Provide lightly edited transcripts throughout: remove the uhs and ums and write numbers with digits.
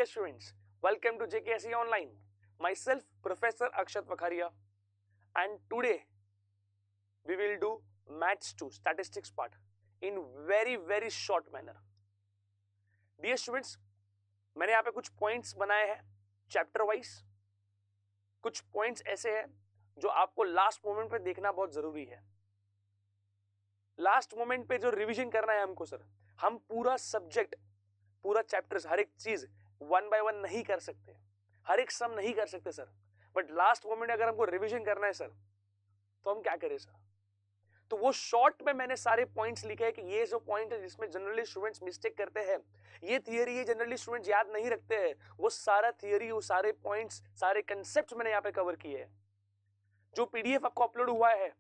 students, welcome to JKSE Online. Myself, Professor Akshat Vakharia, and today we will do Maths 2 Statistics part in very short manner. Dear students, मैंने यहाँ पे कुछ points बनाए हैं chapter wise. कुछ points ऐसे हैं जो आपको लास्ट मोमेंट पे देखना बहुत जरूरी है. लास्ट मोमेंट पे जो रिवीजन करना है हमको सर, हम पूरा सब्जेक्ट, पूरा चैप्टर्स, हर एक चीज वन बाय वन नहीं कर सकते, हर एक सम नहीं कर सकते सर. बट लास्ट मोमेंट अगर हमको रिवीजन करना है सर, तो हम क्या करें सर? तो वो शॉर्ट में मैंने सारे पॉइंट्स लिखे हैं कि ये जो पॉइंट है जिसमें जनरली स्टूडेंट्स मिस्टेक करते हैं, ये थियरी ये जनरली स्टूडेंट्स याद नहीं रखते हैं, वो सारा थियरी, वो सारे पॉइंट्स, सारे कंसेप्ट मैंने यहाँ पे कवर किए हैं. जो पीडीएफ आपको अपलोड हुआ है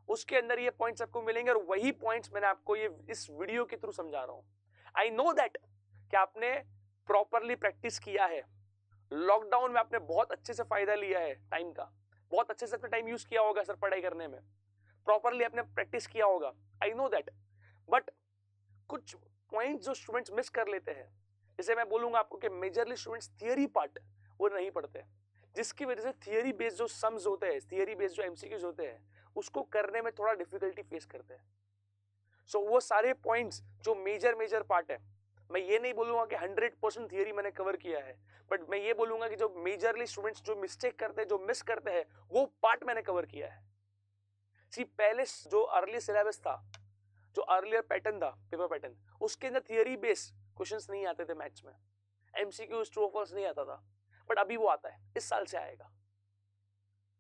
उसके अंदर ये पॉइंट्स आपको मिलेंगे और वही पॉइंट्स मैंने आपको ये इस वीडियो के थ्रू समझा रहा हूं. आई नो दैट कि आपने प्रॉपरली प्रैक्टिस किया है. लॉकडाउन में आपने बहुत अच्छे से फायदा लिया है टाइम का, बहुत अच्छे से अपना टाइम यूज किया होगा सर पढ़ाई करने में, प्रॉपरली आपने प्रैक्टिस किया होगा. I know that. बट कुछ पॉइंट जो स्टूडेंट्स मिस कर लेते हैं, जैसे मैं बोलूंगा आपको कि मेजरली स्टूडेंट्स थियरी पार्ट वो नहीं पढ़ते, जिसकी वजह से थियरी बेस्ड जो सम्स होते हैं, थियरी बेस्ड जो एमसीक्यूज होते हैं, उसको करने में थोड़ा डिफिकल्टी फेस करते हैं. सो वो सारे पॉइंट्स जो मेजर पार्ट है, मैं ये नहीं बोलूंगा कि 100% थियरी मैंने कवर किया है, बट मैं ये बोलूंगा कि जो मेजरली स्टूडेंट्स जो मिस्टेक करते हैं, जो मिस करते हैं, वो पार्ट मैंने कवर किया है. सी पहले जो अर्ली सिलेबस था, जो अर्लियर पैटर्न था, पेपर पैटर्न, उसके अंदर थियरी बेस्ड क्वेश्चंस नहीं आते थे मैथ्स में, एमसीक्यूज ट्रू और फॉल्स नहीं आता था. बट अभी वो आता है, इस साल से आएगा.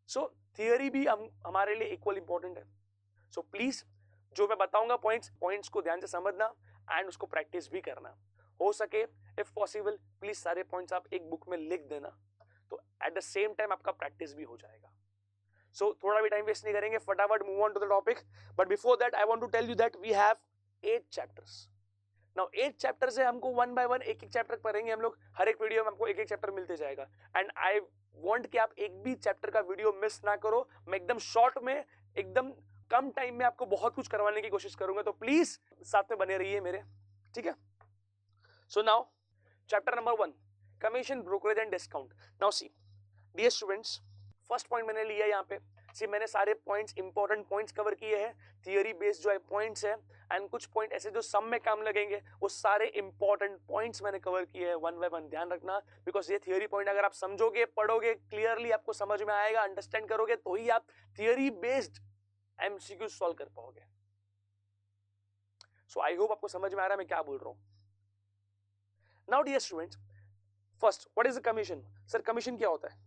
सो थियरी भी हमारे लिए इक्वल इंपॉर्टेंट है. सो प्लीज जो मैं बताऊंगा पॉइंट्स को ध्यान से समझना एंड उसको प्रैक्टिस भी करना. हो सके इफ पॉसिबल प्लीज सारे पॉइंट्स आप एक बुक में लिख देना, तो एट द सेम टाइम आपका प्रैक्टिस भी हो जाएगा. सो थोड़ा भी टाइम वेस्ट नहीं करेंगे, फटाफट move on to the topic. But before that I want to tell you that we have 8 chapters. Now 8 chapters है, हमको वन बाय वन एक चैप्टर पढ़ेंगे हम लोग. हर एक वीडियो में हमको एक चैप्टर मिलते जाएगा. एंड आई वांट कि आप एक भी चैप्टर का वीडियो मिस ना करो. मैं एकदम शॉर्ट में, एकदम कम टाइम में आपको बहुत कुछ करवाने की कोशिश करूंगा, तो प्लीज साथ में बने रहिए मेरे, ठीक है? So now chapter number 1, commission, brokerage and discount. Now see dear students, first point मैंने लिया यहाँ पे. सी मैंने सारे पॉइंट्स, इंपॉर्टेंट पॉइंट्स कवर किए हैं, थियरी बेस्ड जो है पॉइंट्स है, एंड कुछ पॉइंट ऐसे जो सम में काम लगेंगे, वो सारे इंपॉर्टेंट पॉइंट्स मैंने कवर किए हैं वन बाय वन. ध्यान रखना, बिकॉज ये थियरी पॉइंट अगर आप समझोगे, पढ़ोगे, क्लियरली आपको समझ में आएगा, अंडरस्टैंड करोगे, तो ही आप थियरी बेस्ड एमसीक्यू सॉल्व कर पाओगे. सो आई होप आपको समझ में आ रहा है मैं क्या बोल रहा हूं. Now dear students, first what is the commission? Sir commission क्या होता है?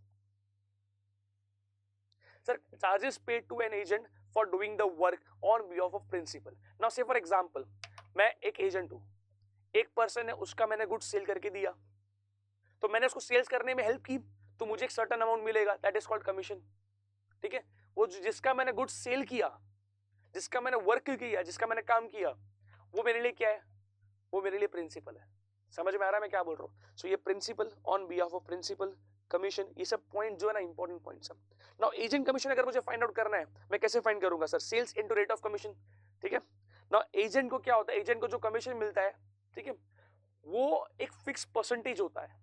Sir, charges paid to an agent for doing the work on behalf of principal. Now say for example, मैं एक एजेंट हूं, एक पर्सन है, उसका मैंने गुड्स सेल करके दिया, तो मैंने उसको सेल्स करने में हेल्प की, तो मुझे एक सर्टेन अमाउंट मिलेगा, दैट इज कॉल्ड कमीशन. ठीक है? वो जिसका मैंने गुड्स सेल किया, जिसका मैंने वर्क किया, जिसका मैंने काम किया, वो मेरे लिए क्या है? वो मेरे लिए प्रिंसिपल है. समझ में आ रहा है मैं क्या बोल रहा हूं? सो ये principal, on behalf of principal, commission, ये सब पॉइंट जो है ना इंपॉर्टेंट पॉइंट्स है. नाउ एजेंट कमीशन अगर मुझे फाइंड आउट करना है, मैं कैसे फाइंड करूंगा sir? Sales into rate of commission. ठीक है? नाउ एजेंट को क्या होता है? एजेंट को जो कमीशन मिलता है, ठीक है, वो एक फिक्स परसेंटेज होता है.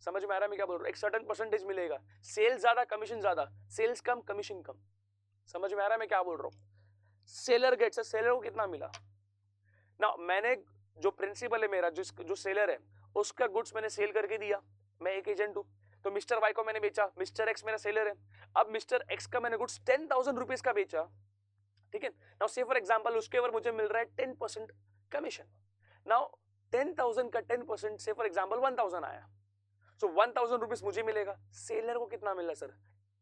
समझ में आ रहा है मैं क्या बोल रहा हूं? एक सर्टेन परसेंटेज मिलेगा. सेल्स ज्यादा, कमीशन ज्यादा, सेल्स कम, कमीशन कम. समझ में आ रहा है मैं क्या बोल रहा हूं? सेलर गेट्स, सेलर को कितना मिला? नाउ मैंने जो प्रिंसिपल है मेरा, जो सेलर है, उसका गुड्स मैंने सेल करके दिया, मैं एक एजेंट हूं, तो मिस्टर वाई को मैंने बेचा, मिस्टर एक्स मेरा सेलर है. अब मिस्टर एक्स का मैंने गुड्स 10,000 रुपीज का बेचा. ठीक है? नाउ से फॉर एग्जांपल उसके ऊपर मुझे मिल रहा है 10% कमीशन. नाउ 10,000 का 10% से फॉर एग्जांपल 1,000 आया, सो 1,000 रुपीज मुझे मिलेगा. सेलर को कितना मिला सर?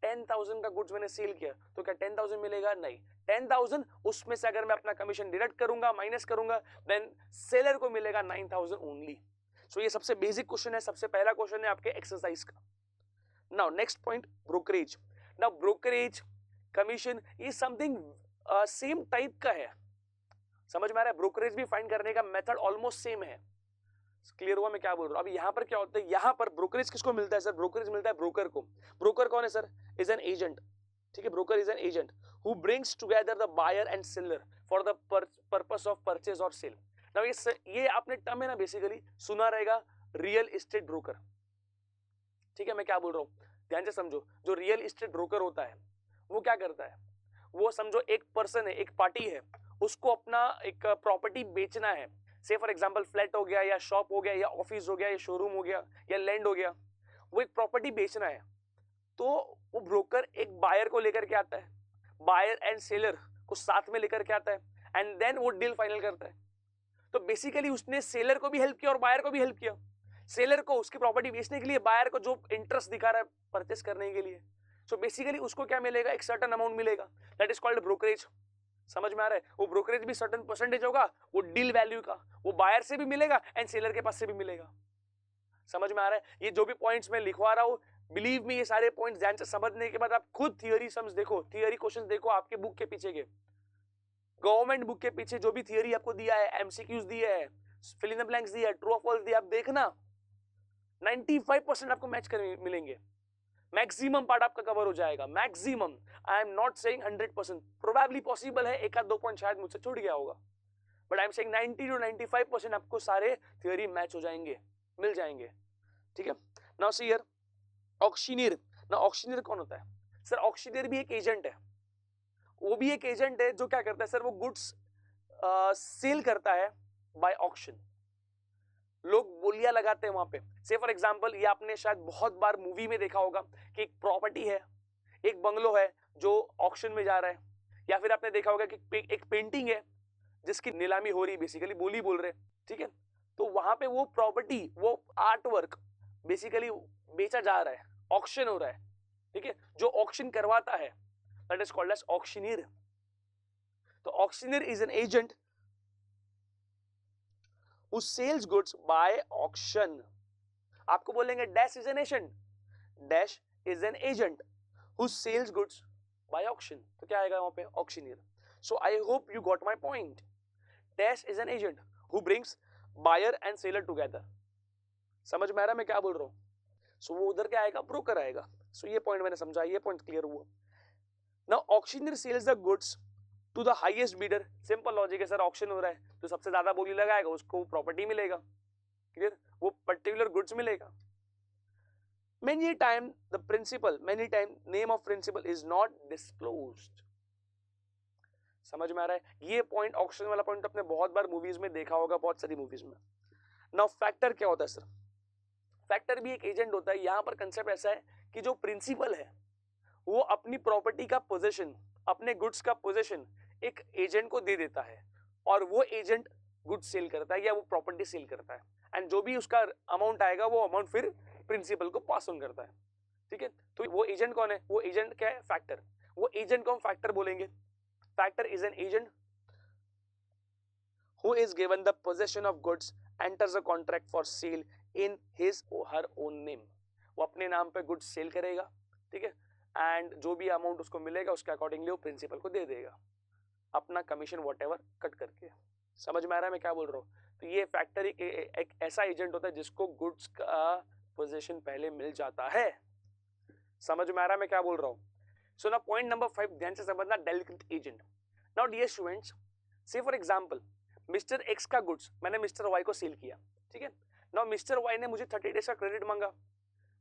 10,000 का गुड्स मैंने सेल किया, तो क्या 10,000 मिलेगा? नहीं. 10,000 उसमें से अगर मैं अपना कमीशन डिडक्ट करूंगा, माइनस करूंगा, देन सेलर को मिलेगा 9,000 ओनली. सो ये सबसे बेसिक क्वेश्चन है, सबसे पहला क्वेश्चन है आपके एक्सरसाइज का. Now next point, brokerage. Now brokerage, commission, ये समथिंग सेम टाइप का है. समझ में आ रहा है? ब्रोकरेज भी फाइंड करने का मेथड ऑलमोस्ट सेम है. क्लियर हुआ मैं क्या बोल रहा हूं? अब यहाँ पर क्या होता है? यहाँ पर ब्रोकरेज किसको मिलता है सर? ब्रोकरेज मिलता है ब्रोकर को. ब्रोकर कौन है सर? Is an agent. ठीक है? Broker is an agent who brings together the buyer and seller for the purpose of purchase और सेल. नाउ ये आपने टर्म है ना बेसिकली सुना रहेगा, रियल एस्टेट ब्रोकर। ठीक है, मैं क्या बोल रहा हूं, ध्यान से समझो। जो रियल एस्टेट ब्रोकर होता है वो क्या करता है, वो समझो एक पर्सन है, एक पार्टी है, उसको अपना एक प्रॉपर्टी बेचना है। से फॉर एग्जांपल फ्लैट हो गया या शॉप हो गया या ऑफिस हो गया या शोरूम हो गया या लैंड हो गया, वो एक प्रॉपर्टी बेचना है। तो वो ब्रोकर एक बायर को लेकर के आता है, बायर एंड सेलर को साथ में लेकर के आता है, एंड देन वो डील फाइनल करता है। तो बेसिकली उसने सेलर को भी हेल्प किया और बायर को भी हेल्प किया। सेलर को उसकी प्रॉपर्टी बेचने के लिए, बायर को जो इंटरेस्ट दिखा रहा है परचेस करने के लिए। सो बेसिकली उसको क्या मिलेगा, एक सर्टेन अमाउंट मिलेगा, दैट इज कॉल्ड ब्रोकरेज। समझ में आ रहा है? वो ब्रोकरेज भी सर्टेन परसेंटेज होगा, वो डील वैल्यू का, वो बायर से भी मिलेगा एंड सेलर के पास से भी मिलेगा। समझ में आ रहा है? ये जो भी पॉइंट्स मैं लिखवा रहा हूं, बिलीव मी, ये सारे पॉइंट्स ध्यान से समझने के बाद आप खुद थियरी सम्स देखो, थियरी क्वेश्चंस देखो आपके बुक के पीछे के, गवर्नमेंट बुक के पीछे जो भी थियरी आपको दिया है, एमसीक्यूज दिया है, फिल इन द ब्लैंक्स दिया है, ट्रू और फॉल्स दिया, आप देखना 95% आपको मैच कर मिलेंगे। मैक्सिमम पार्ट आपका कवर हो जाएगा, maximum. I am not saying 100%, probably possible है एक आध दो पॉइंट शायद मुझसे छूट गया होगा, but I am saying 90 to 95% आपको सारे थियरी मैच हो जाएंगे, मिल जाएंगे। ठीक है, नाउ सी हियर ऑक्शनियर। ना ऑक्शनियर कौन होता है सर? ऑक्शनियर भी एक एजेंट है, वो भी एक एजेंट है जो क्या करता है सर, वो गुड्स सेल करता है बाय ऑक्शन। लोग बोलियां लगाते हैं वहां पे। से फॉर एग्जांपल, ये आपने शायद बहुत बार मूवी में देखा होगा कि एक प्रॉपर्टी है, एक बंगलो है जो ऑक्शन में जा रहा है, या फिर आपने देखा होगा कि एक पेंटिंग है जिसकी नीलामी हो रही, बेसिकली बोली बोल रहे। ठीक है, तो वहां पे वो प्रॉपर्टी, वो आर्ट वर्क बेसिकली बेचा जा रहा है, ऑक्शन हो रहा है। ठीक है, जो ऑक्शन करवाता है that is called as auctioneer. तो auctioneer is an agent who sells goods by auction। आपको बोलेंगे dash is an agent, dash is an agent who sells goods by auction, तो क्या आएगा वहां पे, auctioneer. So I hope you got my point. Dash is an agent who brings buyer and seller together। समझ में आ रहा है मैं क्या बोल रहा हूं? सो वो उधर क्या आएगा, ब्रोकर आएगा। सो ये पॉइंट मैंने समझा, ये पॉइंट क्लियर हुआ। Now auctioneer sells the goods to the highest bidder. Simple logic है सर, ऑक्शन हो रहा है तो सबसे ज्यादा बोली लगाएगा उसको प्रॉपर्टी मिलेगा, क्लियर, वो पर्टिकुलर गुड्स मिलेगा। Many time the principal, many time name of principal is not disclosed। समझ में आ रहा है? ये पॉइंट, ऑक्शन वाला पॉइंट आपने बहुत बार मूवीज में देखा होगा, बहुत सारी मूवीज में। नाउ फैक्टर क्या होता है सर? फैक्टर भी एक एजेंट होता है। यहां पर कंसेप्ट ऐसा है कि जो प्रिंसिपल है वो अपनी प्रॉपर्टी का पोजीशन, अपने गुड्स का पोजीशन एक एजेंट को दे देता है, और वो एजेंट गुड्स सेल करता है या वो प्रॉपर्टी सेल करता है, एंड जो भी उसका अमाउंट आएगा वो अमाउंट फिर प्रिंसिपल को पास ऑन करता है। ठीक है, तो वो एजेंट कौन है? वो एजेंट क्या है? फैक्टर। वो एजेंट को हम फैक्टर बोलेंगे। Factor is an agent who is given the possession of goods, enters a contract for sale in his or her own name। वो अपने नाम पे गुड्स सेल करेगा, ठीक है, एंड जो भी अमाउंट उसको मिलेगा उसके अकॉर्डिंगली वो प्रिंसिपल को दे देगा, अपना कमीशन व्हाटएवर कट करके। समझ में आ रहा है मैं क्या बोल रहा हूँ? तो ये फैक्टर एक ऐसा एजेंट होता है जिसको गुड्स का पोजीशन पहले मिल जाता है। समझ में आ रहा है मैं क्या बोल रहा हूँ? सो ना पॉइंट नंबर 5 ध्यान से समझना, del credere agent. Now dear students, say for example mister X का गुड्स मैंने मिस्टर वाई को सेल किया, ठीक है। नाउ मिस्टर वाई ने मुझे 30 डेज का क्रेडिट मांगा,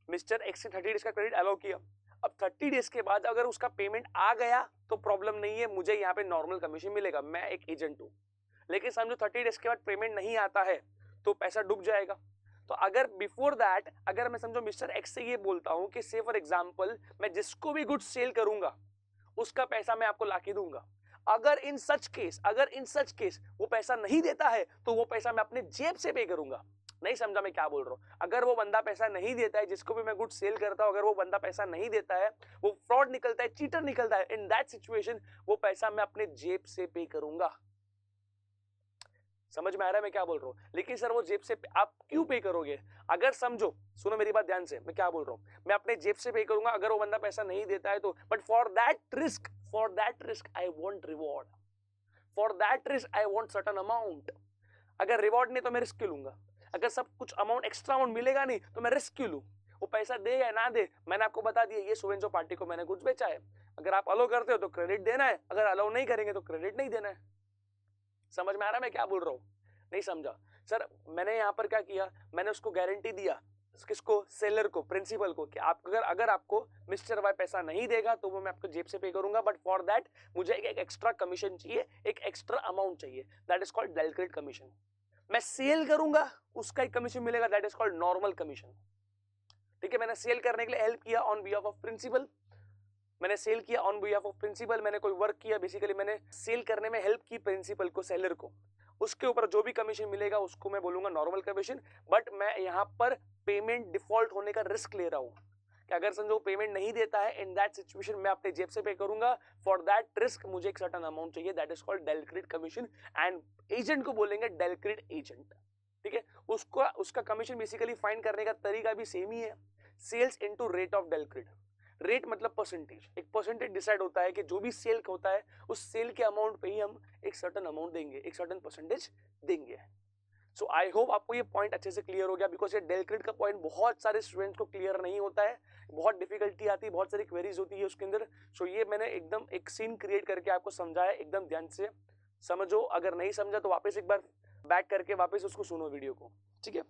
मिस्टर एक्स ने 30 डेज का क्रेडिट अलाउ किया। अब 30 डेज के बाद अगर उसका पेमेंट आ गया तो प्रॉब्लम नहीं है, मुझे यहाँ पे नॉर्मल कमीशन मिलेगा, मैं एक एजेंट हूँ। लेकिन समझो 30 डेज के बाद पेमेंट नहीं आता है तो पैसा डूब जाएगा। तो अगर बिफोर दैट, अगर मैं समझो मिस्टर एक्स से ये बोलता हूँ कि से फॉर एग्जाम्पल मैं जिसको भी गुड्स सेल करूंगा उसका पैसा मैं आपको लाके दूंगा, अगर इन सच केस वो पैसा नहीं देता है तो वो पैसा मैं अपने जेब से पे करूंगा। नहीं समझा मैं क्या बोल रहा हूं? अगर वो बंदा पैसा नहीं देता है, जिसको भी मैं गुड्स सेल करता हूं, अगर वो बंदा पैसा नहीं देता है, वो फ्रॉड निकलता है, चीटर निकलता है, इन दैट सिचुएशन वो पैसा मैं अपने जेब से पे करूंगा। समझ में आ रहा है मैं क्या बोल रहा हूं? लेकिन सर वो जेब से आप क्यों पे करोगे? अगर समझो, सुनो मेरी बात ध्यान से, मैं क्या बोल रहा हूं, मैं अपने जेब से पे करूंगा अगर वो बंदा पैसा नहीं देता है तो, but for that risk I want reward, for that risk I want certain amount. अगर रिवॉर्ड नहीं तो मैं रिस्क क्यों लूंगा? अगर सब कुछ अमाउंट, एक्स्ट्रा अमाउंट मिलेगा नहीं तो मैं रिस्क क्यों लूं? वो पैसा दे या ना दे, मैंने आपको बता दिया ये सो एंड सो पार्टी को मैंने गुड्स बेचा है, अगर आप अलाउ करते हो तो क्रेडिट देना है, अगर अलाउ नहीं करेंगे तो क्रेडिट नहीं देना है। समझ में आ रहा है मैं क्या बोल रहा हूं? नहीं समझा? सर मैंने यहाँ पर क्या किया, मैंने उसको गारंटी दिया, किसको, सेलर को, प्रिंसिपल को, कि आप अगर आपको मिस्टर वाई पैसा नहीं देगा तो वो मैं आपको जेब से पे करूंगा, बट फॉर दैट मुझे एक एक्स्ट्रा कमीशन चाहिए, एक एक्स्ट्रा अमाउंट चाहिए, that is called direct credit commission. मैं सेल करूंगा उसका एक कमीशन मिलेगा, that is called normal commission. ठीक है, मैंने सेल करने के लिए हेल्प किया ऑन बिहाफ ऑफ प्रिंसिपल, मैंने सेल किया ऑन बिहाफ ऑफ प्रिंसिपल, मैंने कोई वर्क किया, बेसिकली मैंने सेल करने में हेल्प की प्रिंसिपल को, सेलर को, उसके ऊपर जो भी कमीशन मिलेगा उसको मैं बोलूंगा नॉर्मल कमीशन। बट मैं यहाँ पर पेमेंट डिफॉल्ट होने का रिस्क ले रहा हूँ कि अगर समझो पेमेंट नहीं देता है, इन दैट सिचुएशन मैं अपने जेब से पे करूंगा, फॉर दैट रिस्क मुझे एक सर्टेन अमाउंट चाहिए, that is called direct credit commission, and agent को बोलेंगे डायरेक्ट क्रेडिट एजेंट। ठीक है, उसका कमीशन बेसिकली फाइंड करने का तरीका भी सेम ही है, सेल्स इनटू रेट ऑफ डायरेक्ट क्रेडिट। रेट मतलब परसेंटेज, एक परसेंटेज डिसाइड होता है कि जो भी सेल होता है उस सेल के अमाउंट पे ही हम एक सर्टेन अमाउंट देंगे, एक सर्टेन परसेंटेज देंगे। सो आई होप आपको ये पॉइंट अच्छे से क्लियर हो गया, बिकॉज ये डायरेक्ट क्रेडिट का पॉइंट बहुत सारे स्टूडेंट्स को क्लियर नहीं होता है, बहुत डिफिकल्टी आती है, बहुत सारी क्वेरीज होती है उसके अंदर। सो ये मैंने एकदम एक सीन क्रिएट करके आपको समझाया, एकदम ध्यान से समझो, अगर नहीं समझा तो वापस एक बार बैक करके वापस उसको सुनो वीडियो को। ठीक है,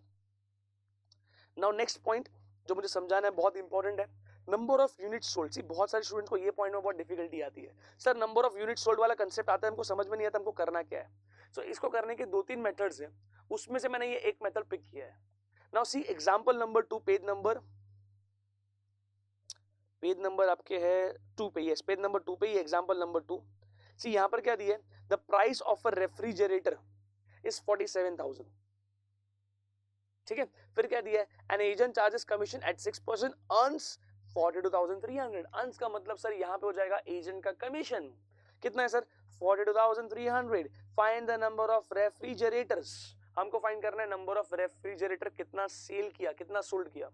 नाउ नेक्स्ट पॉइंट जो मुझे समझाना है बहुत इंपॉर्टेंट है, नंबर ऑफ यूनिट सोल्ड। सी बहुत सारे स्टूडेंट्स को ये पॉइंट में बहुत डिफिकल्टी आती है, sir number of unit sold वाला कंसेप्ट आता है, हमको समझ में नहीं आता हमको करना क्या है। सो इसको करने के 2-3 मेथड्स हैं, उसमें से मैंने ये एक मेथड पिक किया है। नाउ सी एग्जांपल नंबर 2, पेज नंबर आपके है 2 पे, यस पेज नंबर 2 पे ही एग्जांपल नंबर 2। सी यहाँ पर क्या दिया है, the price of a refrigerator is 47,000। ठीक है, फिर क्या दिया है, an agent charges commission at 6%, earns 42,300। Earns का मतलब सर यहाँ पे हो जाएगा एजेंट का कमीशन, कितना है sir 42,300। Find the number of refrigerators, हमको फाइंड करना है नंबर ऑफ रेफ्रिजरेटर कितना सेल किया, कितना सोल्ड किया।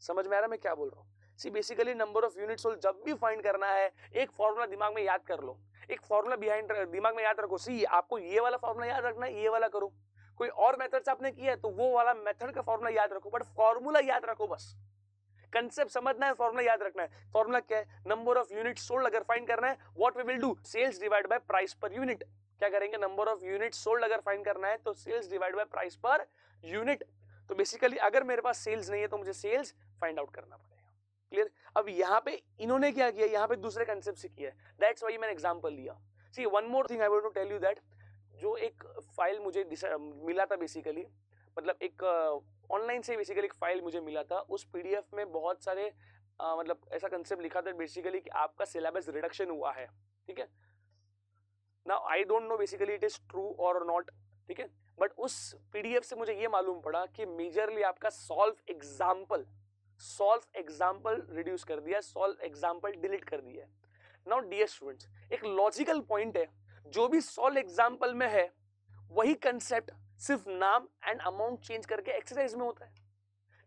समझ में आ रहा है मैं क्या बोल रहा हूँ? See basically number of unit sold जब भी फाइंड करना है, एक फॉर्मूला दिमाग में याद कर लो, एक फॉर्मूला बिहाइंड दिमाग में याद रखो। सी आपको ये वाला फॉर्मूला याद रखना है, ये वाला करो, कोई और मेथड से आपने किया है तो वो वाला मेथड का फॉर्मूला याद रखो, बट फॉर्मूला याद रखो, बस कंसेप्ट समझना है, फॉर्मूला याद रखना है। फॉर्मूला क्या है, नंबर ऑफ यूनिट सोल्ड अगर फाइंड करना है, what we will do, sales divide by price per unit. क्या करेंगे, नंबर ऑफ यूनिट सोल्ड अगर फाइंड करना है तो sales divide by price per unit. तो बेसिकली अगर मेरे पास सेल्स नहीं है तो मुझे सेल्स फाइंड आउट करना पड़ेगा। क्लियर? अब यहाँ पे इन्होंने क्या किया, यहाँ पे दूसरे कंसेप्ट से किया है, दैट्स व्हाई मैंने एग्जांपल लिया। See one more thing I want to tell you that, जो एक फाइल मुझे मिला था बेसिकली, मतलब एक ऑनलाइन से बेसिकली एक फाइल मुझे मिला था, उस पीडीएफ में बहुत सारे मतलब ऐसा कंसेप्ट लिखा था बेसिकली कि आपका सिलेबस रिडक्शन हुआ है। ठीक है, now I don't know basically it is true और नॉट, ठीक है, बट उस पीडीएफ से मुझे ये मालूम पड़ा कि मेजरली आपका सॉल्व एग्जाम्पल रिड्यूस कर दिया, सॉल्व एग्जाम्पल डिलीट कर दिया। नाउ डियर स्टूडेंट्स, एक लॉजिकल पॉइंट है, जो भी सॉल्व एग्जाम्पल में है वही कंसेप्ट सिर्फ नाम एंड अमाउंट चेंज करके एक्सरसाइज में होता है।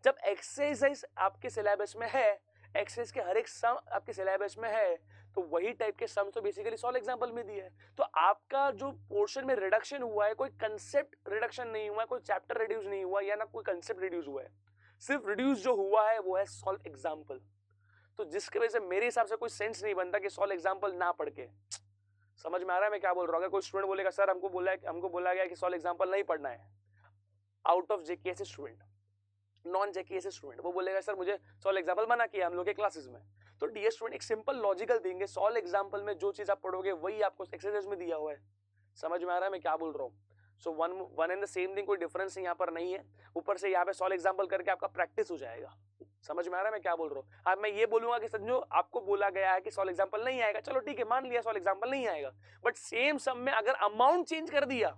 जब एक्सरसाइज आपके सिलेबस में है, एक्सरसाइज के हर एक सम आपके सिलेबस में है, तो वही टाइप के सम तो बेसिकली सॉल्व एग्जांपल में दिया है। तो आपका जो पोर्शन में रिडक्शन हुआ है, कोई कंसेप्ट रिडक्शन नहीं हुआ है, कोई चैप्टर रिड्यूस नहीं हुआ या ना कोई कंसेप्ट रिड्यूस हुआ है, सिर्फ रिड्यूस जो हुआ है वो है सॉल्व एग्जांपल। तो जिसके वजह से मेरे हिसाब से कोई सेंस नहीं बनता कि सॉल्व एग्जांपल ना पढ़ के। समझ में आ रहा है मैं क्या बोल रहा हूँ? अगर कोई स्टूडेंट बोलेगा सर हमको बोला गया कि सॉल्व एग्जांपल नहीं पढ़ना है, out of JKSS student, non JKSS student, वो बोलेगा सर मुझे सॉल्व एग्जांपल मना किया हम लोग के क्लासेस में। तो डियर स्टूडेंट, एक सिंपल लॉजिकल थिंग है, सॉल्व एग्जांपल में जो चीज आप पढ़ोगे वही आपको एक्सरसाइज में दिया हुआ है। समझ में आ रहा है मैं क्या बोल रहा हूँ? So one and the same thing, कोई डिफरेंस यहाँ पर नहीं है। ऊपर से यहाँ पे सॉल्व एग्जांपल करके आपका प्रैक्टिस हो जाएगा। समझ में आ रहा है मैं क्या बोल रहा हूँ? अब मैं ये बोलूंगा कि समझो आपको बोला गया है कि सॉल्व एग्जांपल नहीं आएगा, चलो ठीक है मान लिया सॉल्व एग्जांपल नहीं आएगा, बट सेम सम में अगर अमाउंट चेंज कर दिया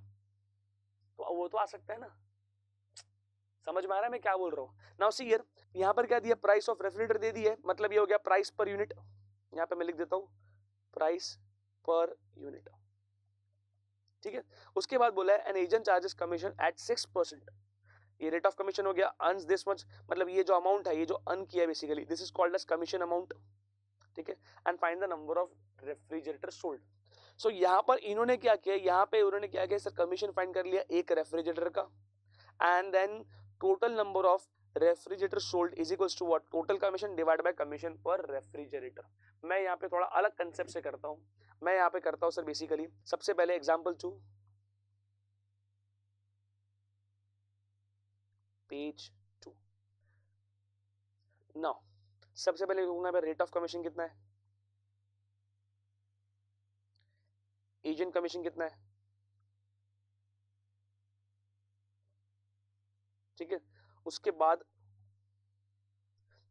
तो वो तो आ सकता है ना। समझ में आ रहा है मैं क्या बोल रहा हूँ? नाउ सी हियर, यहाँ पर क्या दिया, प्राइस ऑफ रेफ्रिजरेटर दे दी है, मतलब ये हो गया प्राइस पर यूनिट। यहाँ पे मैं लिख देता हूँ प्राइस पर यूनिट। ठीक है, उसके बाद बोला है an agent charges commission at 6%, ये रेट ऑफ कमीशन हो गया। अर्न्स दिस मच, मतलब ये जो अमाउंट है, ये जो अर्न किया है basically, this is called as commission amount. ठीक है, and find the number of refrigerator sold. So यहाँ पर इन्होंने क्या किया, यहाँ पे उन्होंने क्या किया सर, कमीशन फाइंड कर लिया एक रेफ्रिजरेटर का, and then total number of refrigerator sold is equals to what, total commission divide by commission per refrigerator. मैं यहाँ पे थोड़ा अलग कंसेप्ट से करता हूँ, मैं यहाँ पे करता हूँ सर बेसिकली, सबसे पहले एग्जांपल 2, H2। नाउ सबसे पहले लिखूंगा मैं रेट ऑफ कमीशन कितना है, एजेंट कमीशन कितना है, ठीक है। उसके बाद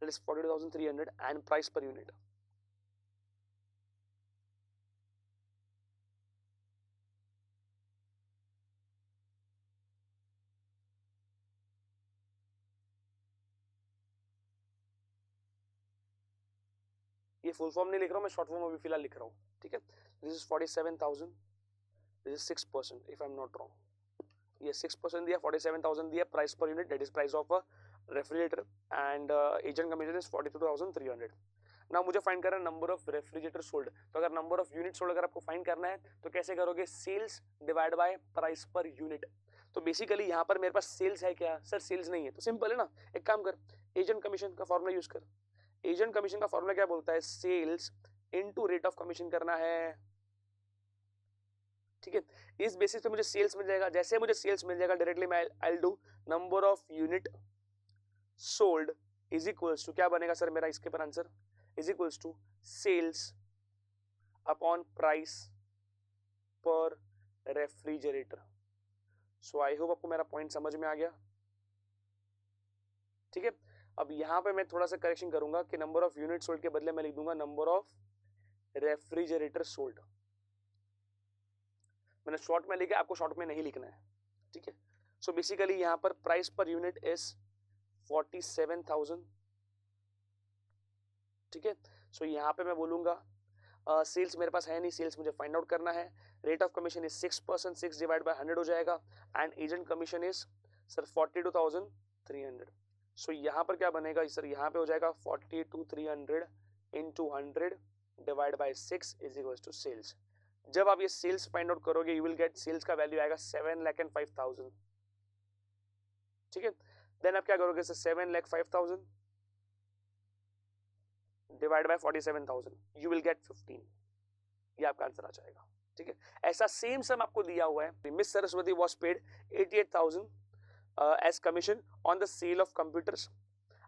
that is 42,300 and price per unit. ये फुल फॉर्म नहीं लिख रहा हूं मैं, शॉर्ट फॉर्म अभी फिलहाल लिख रहा हूं, ठीक है। This is 47,000, this is 6% if I am not wrong. ये 6% दिया, 47,000 दिया price per unit, that is price of a refrigerator and agent commission is 42,300। ना मुझे फाइंड करना है नंबर ऑफ रेफ्रिजरेटर सोल्ड। तो अगर नंबर ऑफ यूनिट सोल्ड अगर आपको फाइंड करना है तो कैसे करोगे, sales divide by price per unit. तो बेसिकली यहाँ पर मेरे पास सेल्स है क्या, सर सेल्स नहीं है, तो सिंपल है ना, एक काम कर, एजेंट कमीशन का फॉर्मूला यूज कर। एजेंट कमीशन का फॉर्मूला क्या बोलता है, sales into rate of commission करना है, ठीक है। इस बेसिस पे मुझे सेल्स मिल जाएगा, जैसे मुझे सेल्स मिल जाएगा डायरेक्टली मैं I will do number of unit sold is equals to, क्या बनेगा सर मेरा इसके पर answer, is equals to sales upon price per refrigerator. So I hope आपको मेरा पॉइंट समझ में आ गया, ठीक है। अब यहां पे मैं थोड़ा सा करेक्शन करूंगा कि नंबर ऑफ यूनिट सोल्ड के बदले मैं लिख दूंगा नंबर ऑफ रेफ्रिजरेटर सोल्ड। मैंने शॉर्ट में लिखा, आपको शॉर्ट में नहीं लिखना है, ठीक है। सो बेसिकली यहां पर प्राइस पर यूनिट इज 47,000, ठीक है। सो यहां पे मैं बोलूंगा सेल्स मेरे पास है नहीं, सेल्स मुझे फाइंड आउट करना है। Rate of commission is 6%, 6 divide by 100 हो जाएगा and agent commission is sir 42,300। सो यहाँ पर क्या बनेगा सर, यहाँ पे हो जाएगा 42,300 into 100 divide by 6 is equal to sales. जब आप ये सेल्स फाइंड आउट करोगे यू विल गेट सेल्स का वैल्यू आएगा 7,05,000, ठीक है। देन आप क्या करोगे sir, 7,05,000 divide by 47,000 you will get 15, ये आपका आंसर आ जाएगा, ठीक है। ऐसा सेम सम आपको दिया हुआ है, miss Saraswati was paid 88,000 as commission on the sale of computers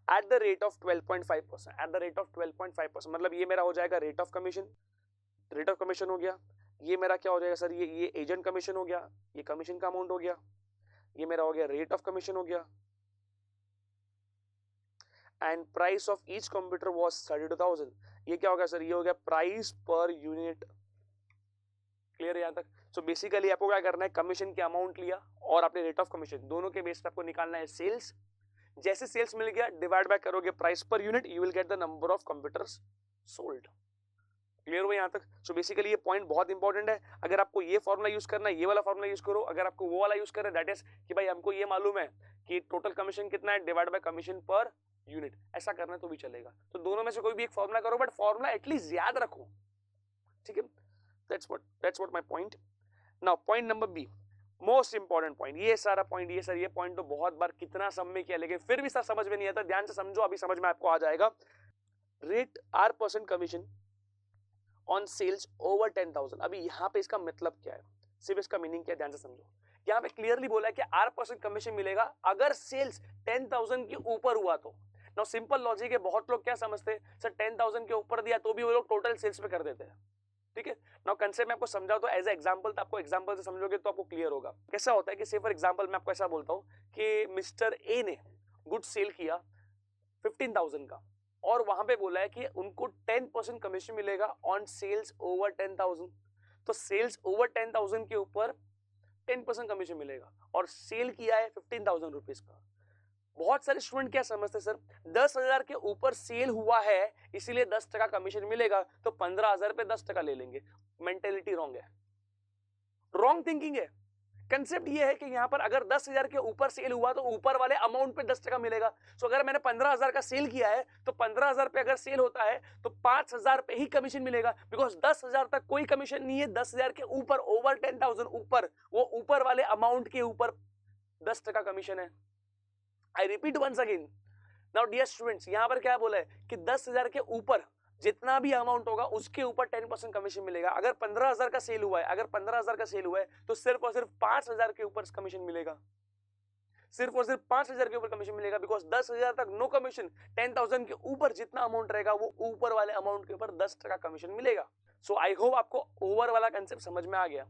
at the rate of 12.5%, at the rate of 12.5%। मतलब ये मेरा हो जाएगा rate of commission, rate of commission हो गया। ये मेरा क्या हो जाएगा सर, ये एजेंट कमीशन हो गया, ये कमीशन का अमाउंट हो गया, ये मेरा हो गया रेट ऑफ कमीशन हो गया and price of each computer was 32,000। ये क्या हो गया सर, ये हो गया प्राइस पर यूनिट। क्लियर है यहाँ तक। सो बेसिकली आपको क्या करना है, कमीशन के अमाउंट लिया और आपने रेट ऑफ कमीशन, दोनों के बेस पे आपको निकालना है सेल्स। जैसे सेल्स मिल गया डिवाइड बाय करोगे price per unit, you will get the number of computers sold. Clear हुआ यहाँ तक। सो बेसिकली ये पॉइंट बहुत इंपॉर्टेंट है। अगर आपको ये फॉर्मूला यूज करना है, ये वाला फॉर्मूला यूज करो। अगर आपको वो वाला यूज करना है, दैट इज कि भाई हमको ये मालूम है कि टोटल कमीशन कितना है divide by commission per unit, ऐसा करना है तो भी चलेगा। तो दोनों में से कोई भी एक फॉर्मूला करो, बट फॉर्मूला एटलीस्ट याद रखो, ठीक है। that's what my point. Now point number B, most important point. ये सारा पॉइंट, ये सर ये पॉइंट तो बहुत बार कितना सम में किया, लेकिन फिर भी सर समझ में नहीं आता, ध्यान से समझो, अभी समझ में आपको आ जाएगा। Rate R% commission on sales over 10,000। अभी यहाँ पे इसका मतलब क्या है, सिर्फ इसका मीनिंग क्या है, ध्यान से समझो। यहाँ पे क्लियरली बोला है कि R% कमीशन मिलेगा अगर सेल्स 10,000 के ऊपर हुआ तो। नाउ सिंपल लॉजिक है, बहुत लोग क्या समझते हैं सर 10,000 के ऊपर दिया तो भी वो लोग टोटल सेल्स पे कर देते हैं, ठीक है। नाउ कंसेप्ट मैं आपको समझाऊं तो एज ए एग्जांपल, तो आपको एग्जांपल से समझोगे तो आपको क्लियर होगा। कैसा होता है कि से फॉर एग्जांपल मैं आपको ऐसा बोलता हूं कि मिस्टर ए ने गुड सेल किया 15,000 का और वहां पे बोला है कि उनको 10% कमीशन मिलेगा ऑन सेल्स ओवर 10,000। तो सेल्स ओवर 10,000 के ऊपर 10% कमीशन मिलेगा और सेल किया है 15,000 रुपीज का। बहुत सारे स्टूडेंट क्या समझते हैं सर 10,000 के ऊपर सेल हुआ है इसीलिए 10% कमीशन मिलेगा, तो 15,000 पे 10% ले लेंगे। मेंटेलिटी रॉन्ग है, रॉन्ग थिंकिंग है। कंसेप्ट ये है कि यहाँ पर अगर 10,000 के ऊपर सेल हुआ तो ऊपर वाले अमाउंट पे 10% मिलेगा। सो अगर मैंने 15,000 का सेल किया है तो 15,000 पे अगर सेल होता है तो 5,000 पे ही कमीशन मिलेगा, बिकॉज 10,000 तक कोई कमीशन नहीं है। 10,000 के ऊपर ओवर 10,000 ऊपर, वो ऊपर वाले अमाउंट के ऊपर 10% कमीशन है। I repeat once again. Now dear students, यहाँ पर क्या बोला है कि 10,000 के ऊपर जितना भी अमाउंट होगा उसके ऊपर 10% कमीशन मिलेगा। अगर 15,000 का सेल हुआ है, अगर 15,000 का सेल हुआ है तो सिर्फ और सिर्फ 5,000 के ऊपर कमीशन मिलेगा। सिर्फ और सिर्फ 5,000 के ऊपर कमीशन मिलेगा, बिकॉज 10,000 तक नो कमीशन, 10,000 के ऊपर जितना अमाउंट रहेगा वो ऊपर वाले अमाउंट के ऊपर 10% कमीशन मिलेगा। सो आई होप आपको ओवर वाला कंसेप्ट समझ में आ गया।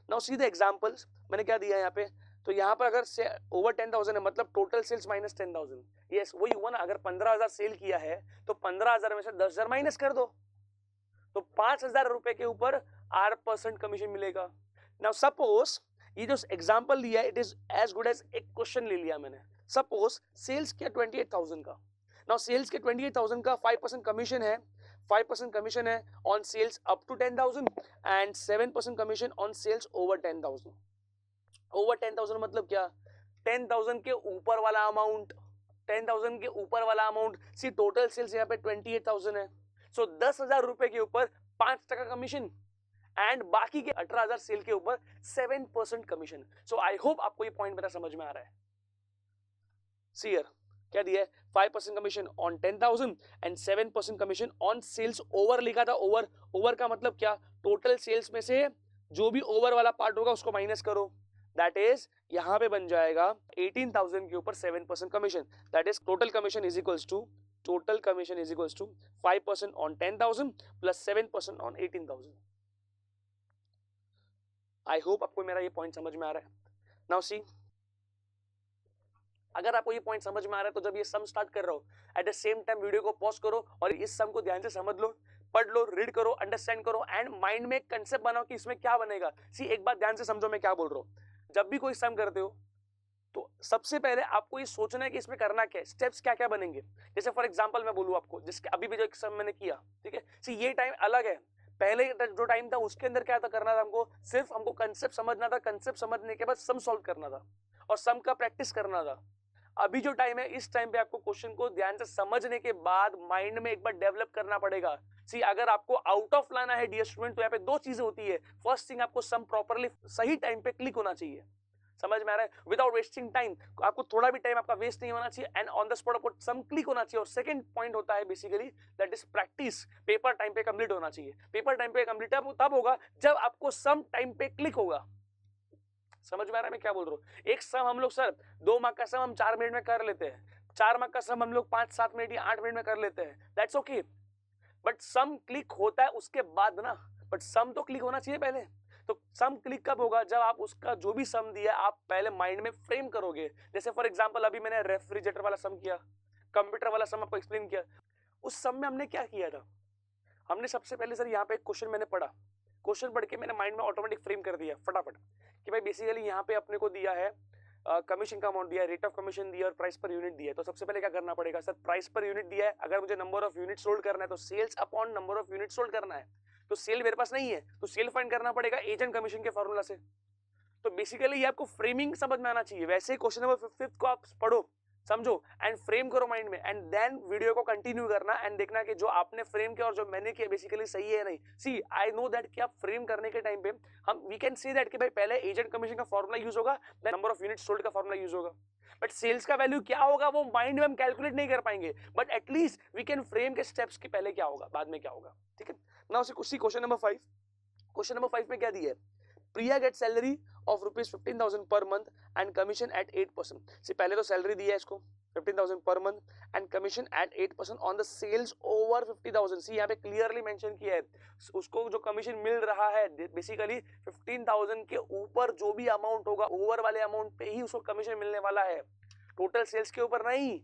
नाउ सी द एग्जांपल्स, मैंने क्या दिया यहाँ पे, तो यहाँ पर अगर से ओवर 10,000 है मतलब टोटल सेल्स माइनस 10,000, यस वही हुआ ना, अगर 15,000 सेल किया है तो 15,000 में से 10,000 माइनस कर दो, तो 5,000 रुपए के ऊपर 8% कमीशन मिलेगा। नाउ सपोज ये जो एग्जांपल दिया है it is as good as एक क्वेश्चन ले लिया मैंने। सपोज सेल्स किया 28,000 का, नाउ सेल्स के 28,000 का 5% कमीशन है, 5% कमीशन है on sales up to 10,000 and 7% commission on sales over 10,000। Over 10,000 मतलब क्या, 10,000 के ऊपर वाला अमाउंट, 10,000 के ऊपर वाला अमाउंट, सी टोटल सेल्स यहाँ पे 28,000 है, सो 10,000 रुपए के ऊपर 5% कमीशन एंड बाकी के 18,000 सेल के ऊपर 7% कमीशन। सो आई होप आपको ये पॉइंट मेरा समझ में आ रहा है। सी हियर क्या दिया है, 5% commission on 10,000 and 7% commission on sales over लिखा था। ओवर, ओवर का मतलब क्या, टोटल सेल्स में से जो भी ओवर वाला पार्ट होगा उसको माइनस करो, दैट इज यहां पे बन जाएगा 18,000 के ऊपर 7% commission, that is total commission is equals to, total commission is equals to 5% on 10,000 plus 7% on 18,000। I hope आपको मेरा ये पॉइंट समझ में आ रहा है। नाउ सी, अगर आपको ये पॉइंट समझ में आ रहा है तो जब ये सम स्टार्ट कर रहा हो at the same time video को पॉज करो और इस सम को ध्यान से समझ लो, पढ़ लो, रीड करो, अंडरस्टैंड करो एंड माइंड में एक कंसेप्ट बनाओ कि इसमें क्या बनेगा। सी एक बात ध्यान से समझो मैं क्या बोल रहा हूं, जब भी कोई सम करते हो तो सबसे पहले आपको ये सोचना है कि इसमें करना क्या है, स्टेप्स क्या क्या बनेंगे। जैसे फॉर एग्जांपल मैं बोलूं आपको, जिसके अभी भी जो एक सम मैंने किया, ठीक है, सी ये टाइम अलग है, पहले जो टाइम था उसके अंदर क्या था करना था, हमको सिर्फ हमको कंसेप्ट समझना था, कंसेप्ट समझने के बाद सम सॉल्व करना था और सम का प्रैक्टिस करना था। अभी जो टाइम है इस टाइम पे आपको क्वेश्चन को ध्यान से समझने के बाद माइंड में एक बार डेवलप करना पड़ेगा। सी अगर आपको आउट ऑफ लाना है डियर स्टूडेंट तो यहाँ पे दो चीजें होती है, फर्स्ट थिंग आपको सम प्रॉपर्ली सही टाइम पे क्लिक होना चाहिए, समझ में आ रहा है, विदाउट वेस्टिंग टाइम, आपको थोड़ा भी टाइम आपका वेस्ट नहीं होना चाहिए एंड ऑन द स्पॉट आपको सम क्लिक होना चाहिए। और सेकंड पॉइंट होता है basically that is practice, paper time पे कंप्लीट होना चाहिए। पेपर टाइम पे कंप्लीट तब होगा जब आपको सम टाइम पे क्लिक होगा। समझ में आ रहा है मैं क्या बोल रहा हूँ, एक सम हम लोग सर 2 मार्क का सम हम 4 मिनट में कर लेते हैं, 4 मार्क का सम हम लोग 5-7 मिनट या 8 मिनट में कर लेते हैं, that's okay, but some click होता है उसके बाद ना, बट सम तो क्लिक होना चाहिए पहले। तो सम क्लिक कब होगा, जब आप उसका जो भी सम दिया आप पहले माइंड में फ्रेम करोगे। जैसे फॉर एग्जांपल अभी मैंने रेफ्रिजरेटर वाला सम किया, कंप्यूटर वाला सम आपको एक्सप्लेन किया, उस सम में हमने क्या किया था, हमने सबसे पहले सर यहाँ पे एक क्वेश्चन मैंने पढ़ा, क्वेश्चन पढ़ के मैंने माइंड में ऑटोमेटिक फ्रेम कर दिया फटाफट कि भाई बेसिकली यहाँ पे अपने को दिया है कमीशन का अमाउंट दिया है, रेट ऑफ कमीशन दिया है और प्राइस पर यूनिट दिया है। तो सबसे पहले क्या करना पड़ेगा सर, प्राइस पर यूनिट दिया है, अगर मुझे नंबर ऑफ यूनिट सोल्ड करना है तो sales upon number of unit sold करना है, तो सेल मेरे पास नहीं है तो सेल फाइंड करना पड़ेगा एजेंट कमीशन के फॉर्मूला से। तो बेसिकली ये आपको फ्रेमिंग समझ में आना चाहिए। वैसे क्वेश्चन नंबर 5 को आप पढ़ो, समझो एंड फ्रेम करो माइंड में एंड देन वीडियो को कंटिन्यू करना एंड देखना कि जो आपने फ्रेम किया और जो मैंने किया बेसिकली सही है नहीं। सी आई नो दैट कि आप फ्रेम करने के टाइम पे हम वी कैन से दैट कि भाई पहले एजेंट कमीशन का फॉर्मूला यूज होगा, then number of unit sold का फॉर्मूला यूज होगा, बट सेल्स का वैल्यू क्या होगा वो माइंड में हम कैलकुलेट नहीं कर पाएंगे, but at least we can frame के स्टेप्स की पहले क्या होगा बाद में क्या होगा। ठीक है, नाउ सी क्वेश्चन नंबर 5, क्वेश्चन नंबर 5 में क्या दिया है, प्रिया गेट सैलरी ऑफ ₹15,000 पर month and commission at 8%। See पहले तो सैलरी दिया है इसको 15,000 पर month and commission at 8% on the sales over 50,000। See यहाँ पे क्लियरली मेंशन किया है उसको जो कमीशन मिल रहा है बेसिकली 15,000 के ऊपर जो भी अमाउंट होगा ओवर वाले अमाउंट पे ही उसको कमीशन मिलने वाला है, टोटल सेल्स के ऊपर नहीं।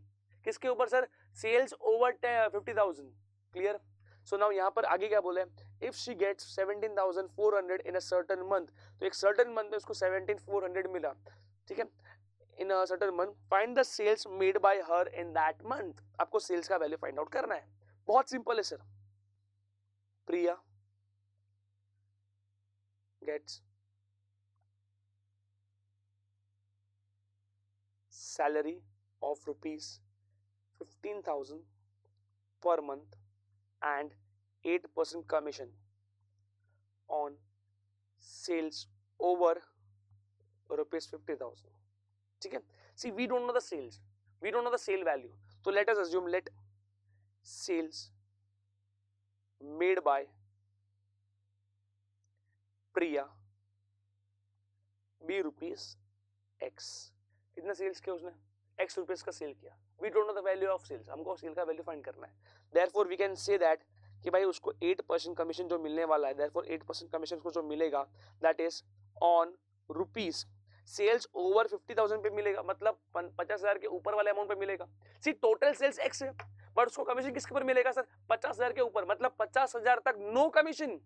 किसके ऊपर sir, sales over 50,000। Clear. So now यहाँ पर आगे क्या बोले, if she gets 17,400 in a certain month, तो एक सर्टेन मंथ में उसको 17,400 मिला, ठीक है, in a certain month, find the sales made by her in that month. आपको सेल्स का वैल्यू फाइंड आउट करना है, बहुत सिंपल है sir. Priya gets salary of ₹15,000 per month and 8% commission on sales over ₹50,000. ठीक है, see we don't know the sales, we don't know the sale value, so let us assume let sales made by Priya be rupees X कितना sales किया उसने, X rupees का sale किया. We don't know the value of sales, हमको sale का value find करना है. Therefore we can say that कि भाई उसको 8% कमीशन जो मिलने वाला है, देयरफॉर 8% कमीशन को जो मिलेगा that is on rupees sales over 50,000 पे मिलेगा, मतलब 50,000 के ऊपर वाले अमाउंट पे मिलेगा. सी टोटल सेल्स एक्स है बट उसको कमीशन किसके ऊपर मिलेगा सर, 50,000 के ऊपर, मतलब 50,000 तक no commission.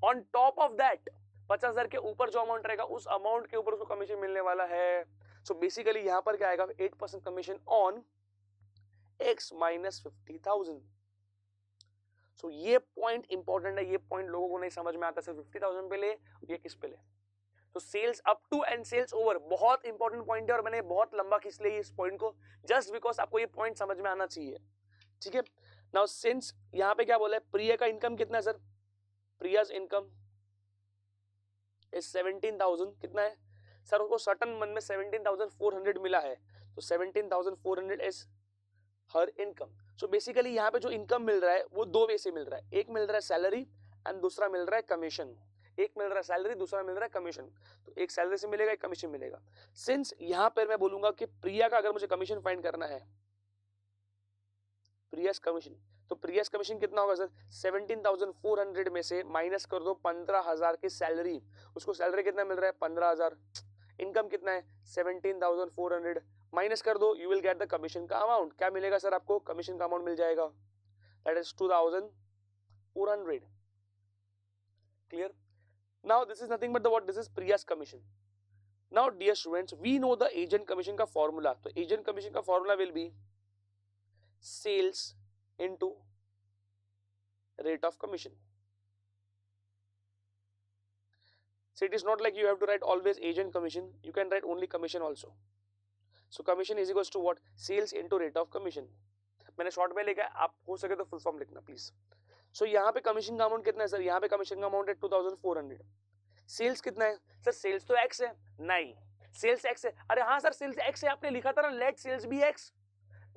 On top of that 50,000 के ऊपर जो अमाउंट रहेगा उस अमाउंट के ऊपर उसको कमीशन मिलने वाला है. सो बेसिकली यहां पर क्या आएगा, 8% कमीशन ऑन x माइनस 50,000. सो ये पॉइंट इंपॉर्टेंट है, ये पॉइंट लोगों को नहीं समझ में आता, सिर्फ 50,000 पे ले, ये किस पे ले. तो sales up to and sales over बहुत इंपॉर्टेंट पॉइंट है और मैंने बहुत लंबा खींच लिया इस पॉइंट को जस्ट बिकॉज आपको ये पॉइंट समझ में आना चाहिए. ठीक है. नाउ सिंस यहां पे क्या बोला है, प्रिया का इनकम कितना है सर, प्रियाज इनकम इज 17,000. कितना है सर, उसको सर्टन मंथ में 17,400 मिला है, तो 17,400 is her income. So basically यहाँ पे जो इनकम मिल रहा है वो दो वे से मिल रहा है, एक मिल रहा है सैलरी एंड दूसरा मिल रहा है कमीशन. एक मिल रहा है सैलरी, दूसरा मिल रहा है कमीशन. तो एक सैलरी से मिलेगा, एक कमीशन मिलेगा. सिंस यहाँ पर मैं बोलूंगा कि प्रिया का अगर मुझे कमीशन फाइंड करना है, प्रियास कमीशन, तो प्रियास कमीशन कितना होगा सर, 17,400 में से माइनस कर दो 15,000 की सैलरी, उसको सैलरी कितना मिल रहा है 15,000, इनकम कितना है 17,400 माइनस कर दो, you will get the commission का अमाउंट. क्या मिलेगा सर आपको, कमीशन का अमाउंट मिल जाएगा, that is 2,400. Clear. Now this is nothing but the what, this is Priya's commission. Now dear students we know the agent commission का फॉर्मूला. तो agent commission का formula will be sales into rate of commission. So it is not like you have to write always agent commission, you can write only commission also. So commission is equals to what, sales into rate of commission. मैंने short में लिखा है, आप हो सके तो full form लिखना please. सो यहाँ पे कमीशन का अमाउंट कितना है सर, यहाँ पे कमीशन का अमाउंट है 2,400. सेल्स कितना है सर, सेल्स तो एक्स है, नहीं सेल्स एक्स है, अरे हाँ सर सेल्स एक्स है, आपने लिखा था ना लेट सेल्स बी एक्स.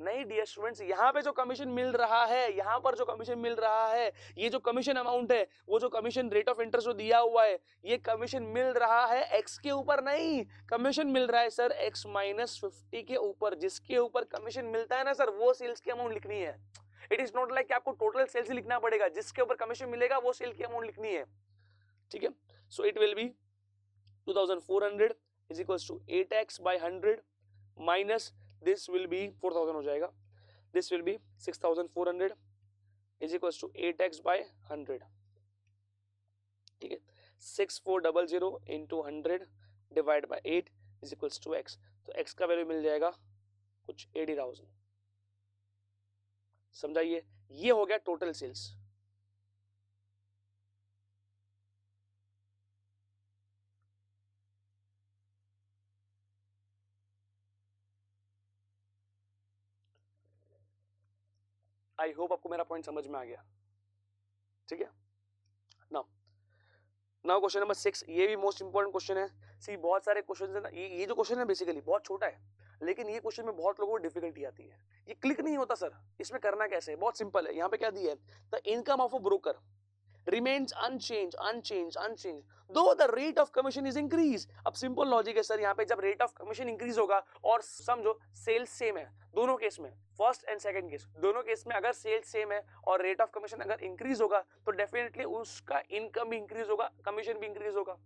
नहीं डियर स्टूडेंट्स, यहाँ पे जो कमीशन मिल रहा है, यहाँ पर जो कमीशन मिल रहा है, ये जो कमीशन अमाउंट है, वो जो कमीशन रेट ऑफ इंटरेस्ट जो दिया हुआ है, ये कमीशन मिल रहा है एक्स के ऊपर नहीं, कमीशन मिल रहा है सर एक्स माइनस 50 के ऊपर. जिसके ऊपर कमीशन मिलता है ना सर, वो सेल्स की अमाउंट लिखनी है. इट इज नॉट लाइक आपको टोटल सेल्स ही लिखना पड़ेगा, जिसके ऊपर कमीशन मिलेगा वो सेल की अमाउंट लिखनी है. ठीक है. So it will be 2,400 is equals to 8x by 100 minus this will be 4,000 हो जाएगा, this will be 6,400 is equals to 8x by 100. ठीक है. 6,400 into 100 divide by 8 is equals to x. तो x का वैल्यू मिल जाएगा कुछ 80,000. समझाइए, ये हो गया टोटल सेल्स. आई होप आपको मेरा पॉइंट समझ में आ गया. ठीक है. नाउ क्वेश्चन नंबर 6, ये भी मोस्ट इंपोर्टेंट क्वेश्चन है. सी बहुत सारे क्वेश्चन है ना, ये जो क्वेश्चन है बेसिकली बहुत छोटा है, लेकिन ये क्वेश्चन में बहुत लोगों को डिफिकल्टी आती है. ये क्लिक नहीं होता सर, इसमें करना कैसे है, बहुत सिंपल है. यहाँ पे क्या दिया है, the income of a broker remains unchanged though the rate of commission is increase. अब सिंपल लॉजिक है सर, यहाँ पे जब रेट ऑफ कमीशन इंक्रीज होगा और समझो सेल्स सेम है दोनों केस में, फर्स्ट एंड सेकंड केस दोनों केस में, अगर सेल्स सेम है और रेट ऑफ कमीशन अगर इंक्रीज होगा तो डेफिनेटली उसका इनकम भी इंक्रीज होगा, कमीशन भी इंक्रीज होगा.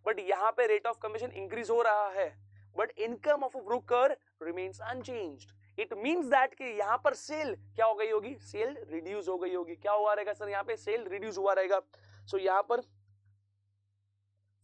बट यहाँ पे रेट ऑफ कमीशन इंक्रीज हो रहा है but income of a broker remains unchanged. It means that कि यहां पर सेल क्या हो गई होगी, सेल रिड्यूस हो गई होगी. क्या हुआ रहेगा सर, यहाँ पे सेल रिड्यूस हुआ रहेगा. सो यहाँ पर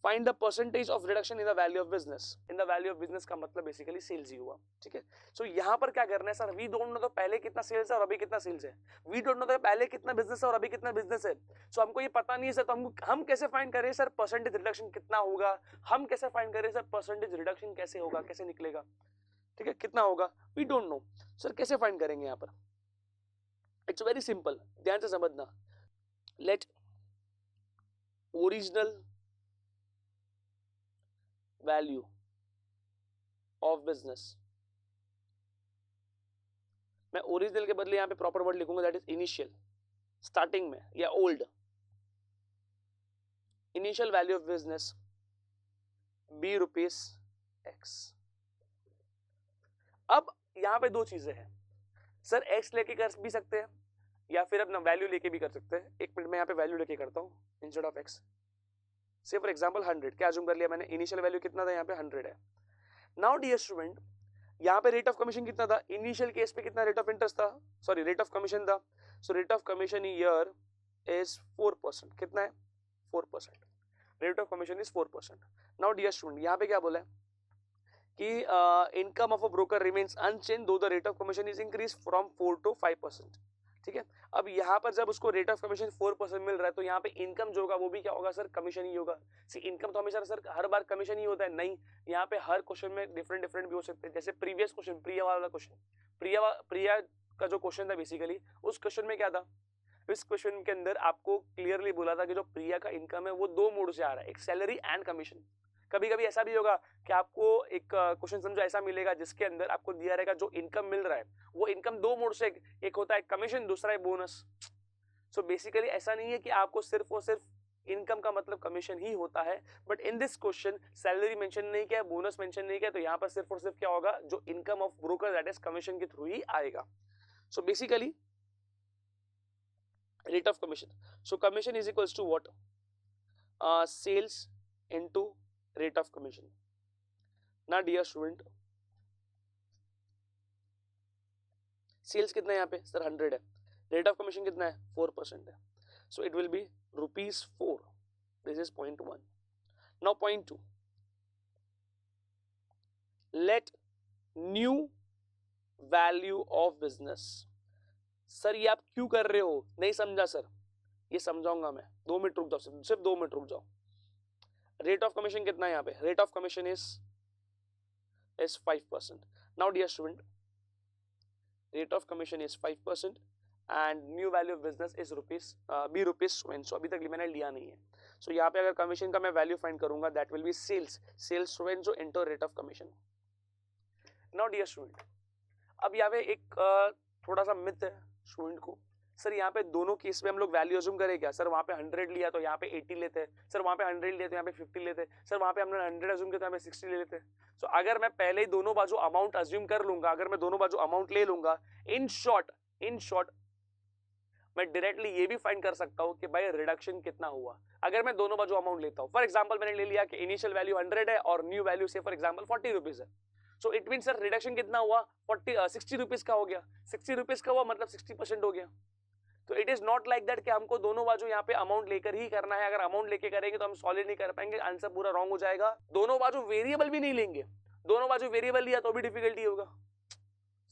find the percentage of reduction in the value of business. In the value of business का मतलब बेसिकली सेल्स ही हुआ. ठीक है. सो यहाँ पर क्या करना है सर, वी डोंट नो तो पहले कितना सेल्स है और अभी कितना सेल्स है, वी डोंट नो तो पहले कितना बिजनेस है और अभी कितना बिजनेस है. सो हमको ये पता नहीं है सर, तो हम कैसे फाइंड करें सर परसेंटेज रिडक्शन कितना होगा, हम कैसे फाइंड करें सर परसेंटेज रिडक्शन कैसे होगा, कैसे निकलेगा. ठीक है, कितना होगा वी डोंट नो सर, कैसे फाइंड करेंगे यहाँ पर. इट्स वेरी सिंपल, ध्यान से समझना. Let original value of business, मैं ओरिजिनल के बदले यहाँ पे प्रॉपर वर्ड लिखूंगा दैट इज इनिशियल, स्टार्टिंग में या old. Initial value of business be rupees X. अब यहाँ पे दो चीजें हैं सर, एक्स लेके कर भी सकते हैं या फिर अपना वैल्यू लेके भी कर सकते हैं। एक मिनट में यहाँ पे वैल्यू लेके करता हूँ इंस्टेड ऑफ एक्स। से फॉर एग्जांपल 100 क्या अज्यूम कर लिया मैंने, इनिशियल वैल्यू कितना था यहाँ पे 100 है। नाउ डियर स्टूडेंट यहाँ पे रेट ऑफ कमीशन कितना था, इनिशियल केस पे कितना रेट ऑफ इंटरेस्ट था, सॉरी रेट ऑफ कमीशन था। So rate of commission year is 4%, कितना है 4%, rate of commission is 4%। Now dear student यहाँ पे क्या बोला है कि income of a broker remains unchange though the rate of commission is increase from 4 to 5%। ठीक है, अब यहाँ पर जब उसको रेट ऑफ कमीशन 4% मिल रहा है तो यहाँ पे इनकम जो होगा वो भी क्या होगा सर, कमीशन ही होगा। सी इनकम तो हमेशा सर हर बार कमीशन ही होता है, नहीं, यहाँ पे हर क्वेश्चन में डिफरेंट डिफरेंट भी हो सकते हैं। जैसे प्रीवियस क्वेश्चन प्रिया वाला क्वेश्चन, प्रिया का जो क्वेश्चन था बेसिकली, उस क्वेश्चन में क्या था, इस क्वेश्चन के अंदर आपको क्लियरली बोला था कि जो प्रिया का इनकम है वो दो मोड से आ रहा है, एक सैलरी एंड कमीशन। कभी कभी ऐसा भी होगा कि आपको एक क्वेश्चन समझो ऐसा मिलेगा जिसके अंदर आपको दिया रहेगा जो इनकम मिल रहा है वो इनकम दो मोड से, एक होता है कमीशन, दूसरा है बोनस। सो बेसिकली ऐसा नहीं है कि आपको सिर्फ और सिर्फ इनकम का मतलब कमीशन ही होता है, but in this question salary mention नहीं किया, बोनस मेंशन नहीं किया, तो यहाँ पर सिर्फ और सिर्फ क्या होगा, जो income of broker that is commission के थ्रू ही आएगा। So basically rate of commission, so commission is equals to what, sales into rate of commission। now dear student sales कितना है यहाँ पे सर 100 है, रेट ऑफ कमीशन कितना है 4% है, so it will be ₹4। this is point 1। now point 2, let new value of business। Sir ये आप क्यों कर रहे हो, नहीं समझा सर, ये समझाऊंगा मैं, 2 मिनट रुक जाओ, सिर्फ 2 मिनट रुक जाओ। रेट ऑफ कमीशन कितना है यहाँ पे, rate of commission is 5%। Now dear student rate of commission is 5% and new value of business is ₹rupees so अभी तक मैंने लिया नहीं है। सो यहाँ पे अगर कमीशन का मैं वैल्यू फाइंड करूंगा that will be sales so into rate of commission. Now dear student अब यहाँ पे एक थोड़ा सा मिथ है स्टूडेंट को, सर यहाँ पे दोनों केस में हम लोग वैल्यू अज्यूम करें क्या, सर वहाँ पे 100 लिया तो यहाँ पे 80 लेते हैं, सर वहाँ पे 100 लिया तो यहाँ पे 50 लेते हैं, सर वहाँ पे हमने 100 अज्यूम किया तो यहाँ पे 60 ले लेते हैं। सो अगर मैं पहले ही दोनों बाजू अमाउंट अज्यूम कर लूंगा, अगर मैं दोनों बाजू अमाउंट ले लूंगा, इन शॉर्ट मैं डायरेक्टली ये भी फाइंड कर सकता हूँ कि भाई रिडक्शन कितना हुआ अगर मैं दोनों बाजू अमाउंट लेता हूँ। फॉर एग्जाम्पल मैंने ले लिया कि इनिशियल वैल्यू 100 है और न्यू वैल्यू से फॉर एग्जाम्पल ₹40 है, so it mean sir reduction कितना हुआ 60 रुपीज का हो गया, 60 रुपीज का हुआ मतलब 60% हो गया। तो it is not like that कि हमको दोनों बाजू यहाँ पे अमाउंट लेकर ही करना है, अगर अमाउंट लेके करेंगे तो हम सॉलिड नहीं कर पाएंगे, आंसर पूरा रॉन्ग हो जाएगा। दोनों बाजू वेरिएबल भी नहीं लेंगे, दोनों बाजू वेरिएबल लिया तो भी डिफिकल्टी होगा।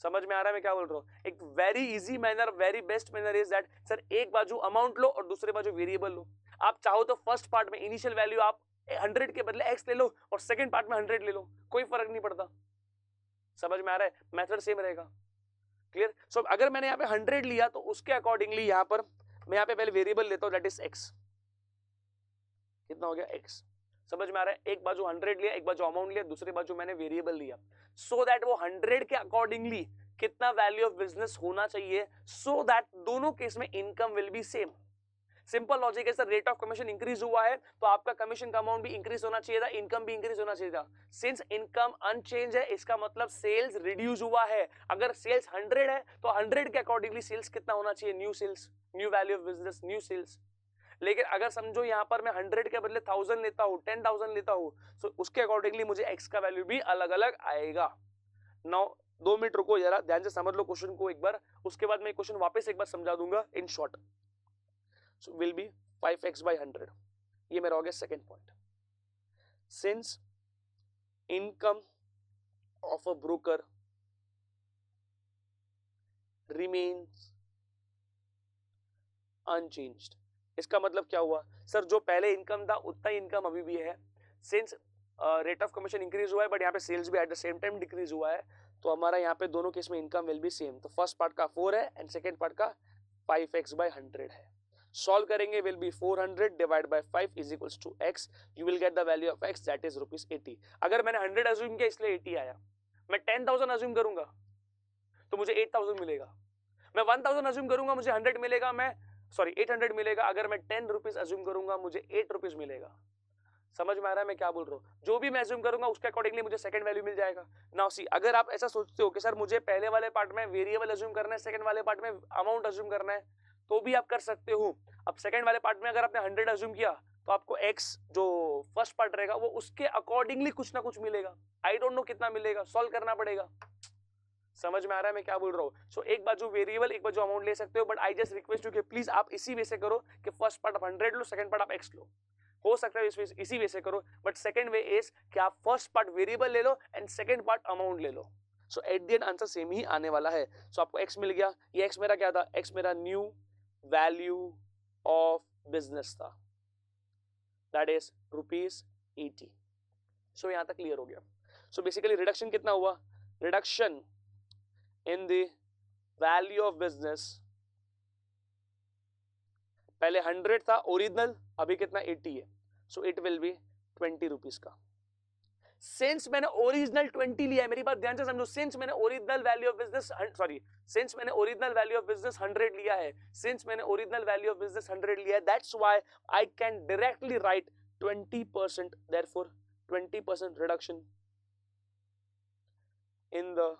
समझ में आ रहा है मैं क्या बोल रहा हूँ, एक very easy manner, very best manner is that sir एक बाजू अमाउंट लो और दूसरे बाजू वेरिएबल लो। आप चाहो तो फर्स्ट पार्ट में इनिशियल वैल्यू आप 100 के बदले x ले लो और सेकंड पार्ट में 100 ले लो, कोई फर्क नहीं पड़ता। समझ में आ रहा है, मेथड सेम रहेगा, क्लियर। सो अगर मैंने यहाँ पे 100 लिया तो उसके अकॉर्डिंगली यहाँ पर मैं यहाँ पे पहले वेरिएबल लेता हूँ दैट इज x, कितना हो गया x। समझ में आ रहा है, एक बाजू 100 लिया, एक बाजू अमाउंट लिया, दूसरी बाजू मैंने वेरिएबल लिया, सो दैट वो 100 के अकॉर्डिंगली कितना वैल्यू ऑफ बिजनेस होना चाहिए, सो दैट दोनों केस में income will be same. Simple logic है sir, rate of commission increase हुआ है तो आपका कमीशन का अमाउंट भी इंक्रीज होना चाहिए था, इनकम भी इंक्रीज होना चाहिए था। सिंस इनकम अनचेंज है इसका मतलब सेल्स रिड्यूस हुआ है, अगर सेल्स 100 है तो 100 के अकॉर्डिंगली सेल्स कितना होना चाहिए, new sales, new value of business, new sales. लेकिन अगर समझो यहाँ पर मैं 100 के बदले 1000 लेता हूँ, 10,000 लेता हूँ, तो उसके अकॉर्डिंगली मुझे x का वैल्यू भी अलग अलग आएगा। नाउ 2 मिनट रुको जरा, ध्यान से समझ लो क्वेश्चन को एक बार, उसके बाद मैं क्वेश्चन वापस एक बार समझा दूंगा in short. So will be 5x by 100, ये मेरा हो गया second point. Since income of a broker remains unchanged, इसका मतलब क्या हुआ सर, जो पहले इनकम था उतना ही इनकम अभी भी है। Since rate of commission increase हुआ है बट यहाँ पे सेल्स भी at the same time decrease हुआ है, तो हमारा यहाँ पे दोनों केस में इनकम विल बी सेम। तो फर्स्ट पार्ट का 4 है एंड सेकेंड पार्ट का 5x by 100 है। सॉल्व करेंगे, will be 400 divide by 5 is equals to x, you will get the value of x that is ₹80। अगर मैंने 100 अज्यूम किया इसलिए 80 आया, मैं 10,000 अज्यूम करूंगा तो मुझे 8,000 मिलेगा, मैं 1,000 अज्यूम करूंगा मुझे 100 मिलेगा, मैं 800 मिलेगा, अगर मैं 10 रुपीज अज्यूम करूंगा मुझे 8 रुपीज मिलेगा। समझ में आ रहा है मैं क्या बोल रहा हूँ? जो भी मैं अज्यूम करूंगा उसके अकॉर्डिंगली मुझे सेकंड वैल्यू मिल जाएगा। नाउ सी, अगर आप ऐसा सोचते हो कि सर मुझे पहले वाले पार्ट में वेरिएबल अज्यूम करना है, सेकंड वाले पार्ट में अमाउंट अज्यूम करना है, तो भी आप कर सकते हो। अब सेकंड वाले पार्ट में अगर आपने 100 अज्यूम किया तो आपको x जो फर्स्ट पार्ट रहेगा वो उसके अकॉर्डिंगली कुछ ना कुछ मिलेगा। आई डोंट नो कितना मिलेगा, सॉल्व करना पड़ेगा। समझ में आ रहा है मैं क्या बोल रहा हूँ? सो एक बाजू वेरिएबल, एक बाजू अमाउंट ले सकते हो, but I just request you कि प्लीज आप इसी वे से करो कि फर्स्ट पार्ट आप 100 लो, सेकंड पार्ट आप x लो। हो सकता है इसी वे से करो, बट सेकंड वे इज कि आप फर्स्ट पार्ट वेरिएबल ले लो एंड सेकंड पार्ट अमाउंट ले लो। So at the end answer same ही आने वाला है। सो आपको x मिल गया। ये x मेरा क्या था? x मेरा न्यू वैल्यू ऑफ बिजनेस था, दैट इज ₹80। सो यहां तक क्लियर हो गया। सो बेसिकली रिडक्शन कितना हुआ? Reduction in the value of business, पहले 100 था ओरिजिनल, अभी कितना 80 है। So it will B 20 rupees का। सिंस मैंने ओरिजिनल 20 लिया है, मेरी बात ध्यान से समझो, सिंस मैंने original value of business since मैंने ओरिजिनल वैल्यू ऑफ बिजनेस 100 लिया है, सिंस मैंने ओरिजिनल वैल्यू ऑफ बिजनेस 100 लिया है, that's why I can directly right 20%, therefore 20% reduction in the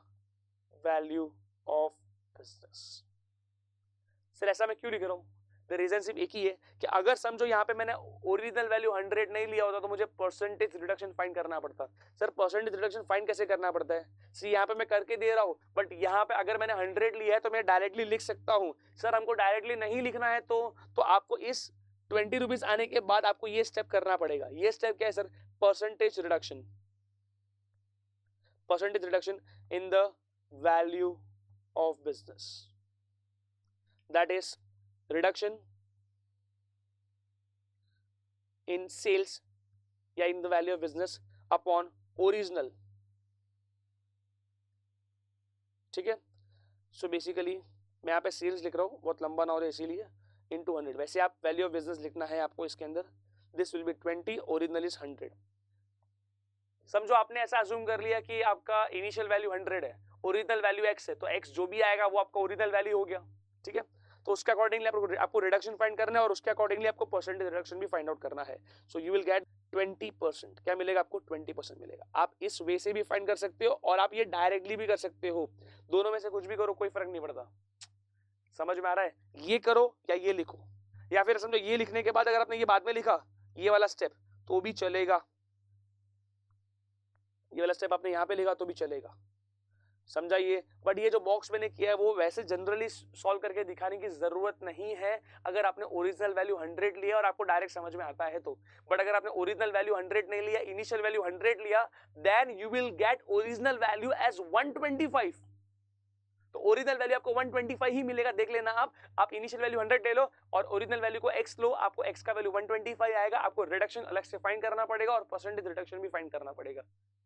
value of business. Sir ऐसा मैं क्यों लिख रहा हूं? रीजन सिर्फ एक ही है कि अगर समझो यहाँ पे मैंने ओरिजिनल वैल्यू 100 नहीं लिया होता तो मुझे परसेंटेज रिडक्शन फाइंड करना पड़ता। सर परसेंटेज रिडक्शन फाइंड कैसे करना पड़ता है? सी यहाँ पे मैं करके दे रहा हूँ, बट यहाँ पे अगर मैंने 100 लिया है तो मैं डायरेक्टली लिख सकता हूँ। सर हमको डायरेक्टली नहीं लिखना है तो आपको इस 20 रुपीज आने के बाद आपको ये स्टेप करना पड़ेगा। ये स्टेप क्या है sir? Percentage reduction, percentage reduction in the value of business, that is reduction in sales या in the value of business upon original। ठीक है, सो बेसिकली मैं यहाँ पे सेल्स लिख रहा हूँ, बहुत लंबा ना हो रहा इसीलिए, into 100। वैसे आप वैल्यू ऑफ बिजनेस लिखना है आपको इसके अंदर, this will be 20, original is 100। समझो आपने ऐसा अज्यूम कर लिया कि आपका इनिशियल वैल्यू 100 है, ओरिजिनल वैल्यू x है, तो x जो भी आएगा वो आपका ओरिजिनल वैल्यू हो गया। ठीक है, तो उसके अकॉर्डिंगली आपको रिडक्शन फाइंड करना है और उसके अकॉर्डिंगली आपको परसेंटेज रिडक्शन भी फाइंड आउट करना है। सो यू विल गेट 20%। क्या मिलेगा आपको? 20% मिलेगा। आप इस वे से भी फाइंड कर सकते हो और आप ये डायरेक्टली भी कर सकते हो, दोनों में से कुछ भी करो, कोई फर्क नहीं पड़ता। समझ में आ रहा है? ये करो या ये लिखो, या फिर समझो ये लिखने के बाद अगर आपने ये बाद में लिखा ये वाला स्टेप तो भी चलेगा, ये वाला स्टेप आपने यहाँ पे लिखा तो भी चलेगा। समझाइए, बट ये जो बॉक्स मैंने किया है वो वैसे जनरली सॉल्व करके दिखाने की जरूरत नहीं है अगर आपने ओरिजिनल वैल्यू 100 लिया और आपको डायरेक्ट समझ में आता है तो। बट अगर आपने ओरिजिनल वैल्यू 100 नहीं लिया, इनिशियल वैल्यू 100 लिया, then you will get original value as 125। तो ओरिजिनल वैल्यू आपको 125 ही मिलेगा, देख लेना आप इनिशियल वैल्यू 100 ले लो और ओरिजिनल वैल्यू को x लो, आपको x का वैल्यू 125 आएगा। आपको रिडक्शन अलग से फाइंड करना पड़ेगा और परसेंटेज रिडक्शन भी फाइंड करना पड़ेगा,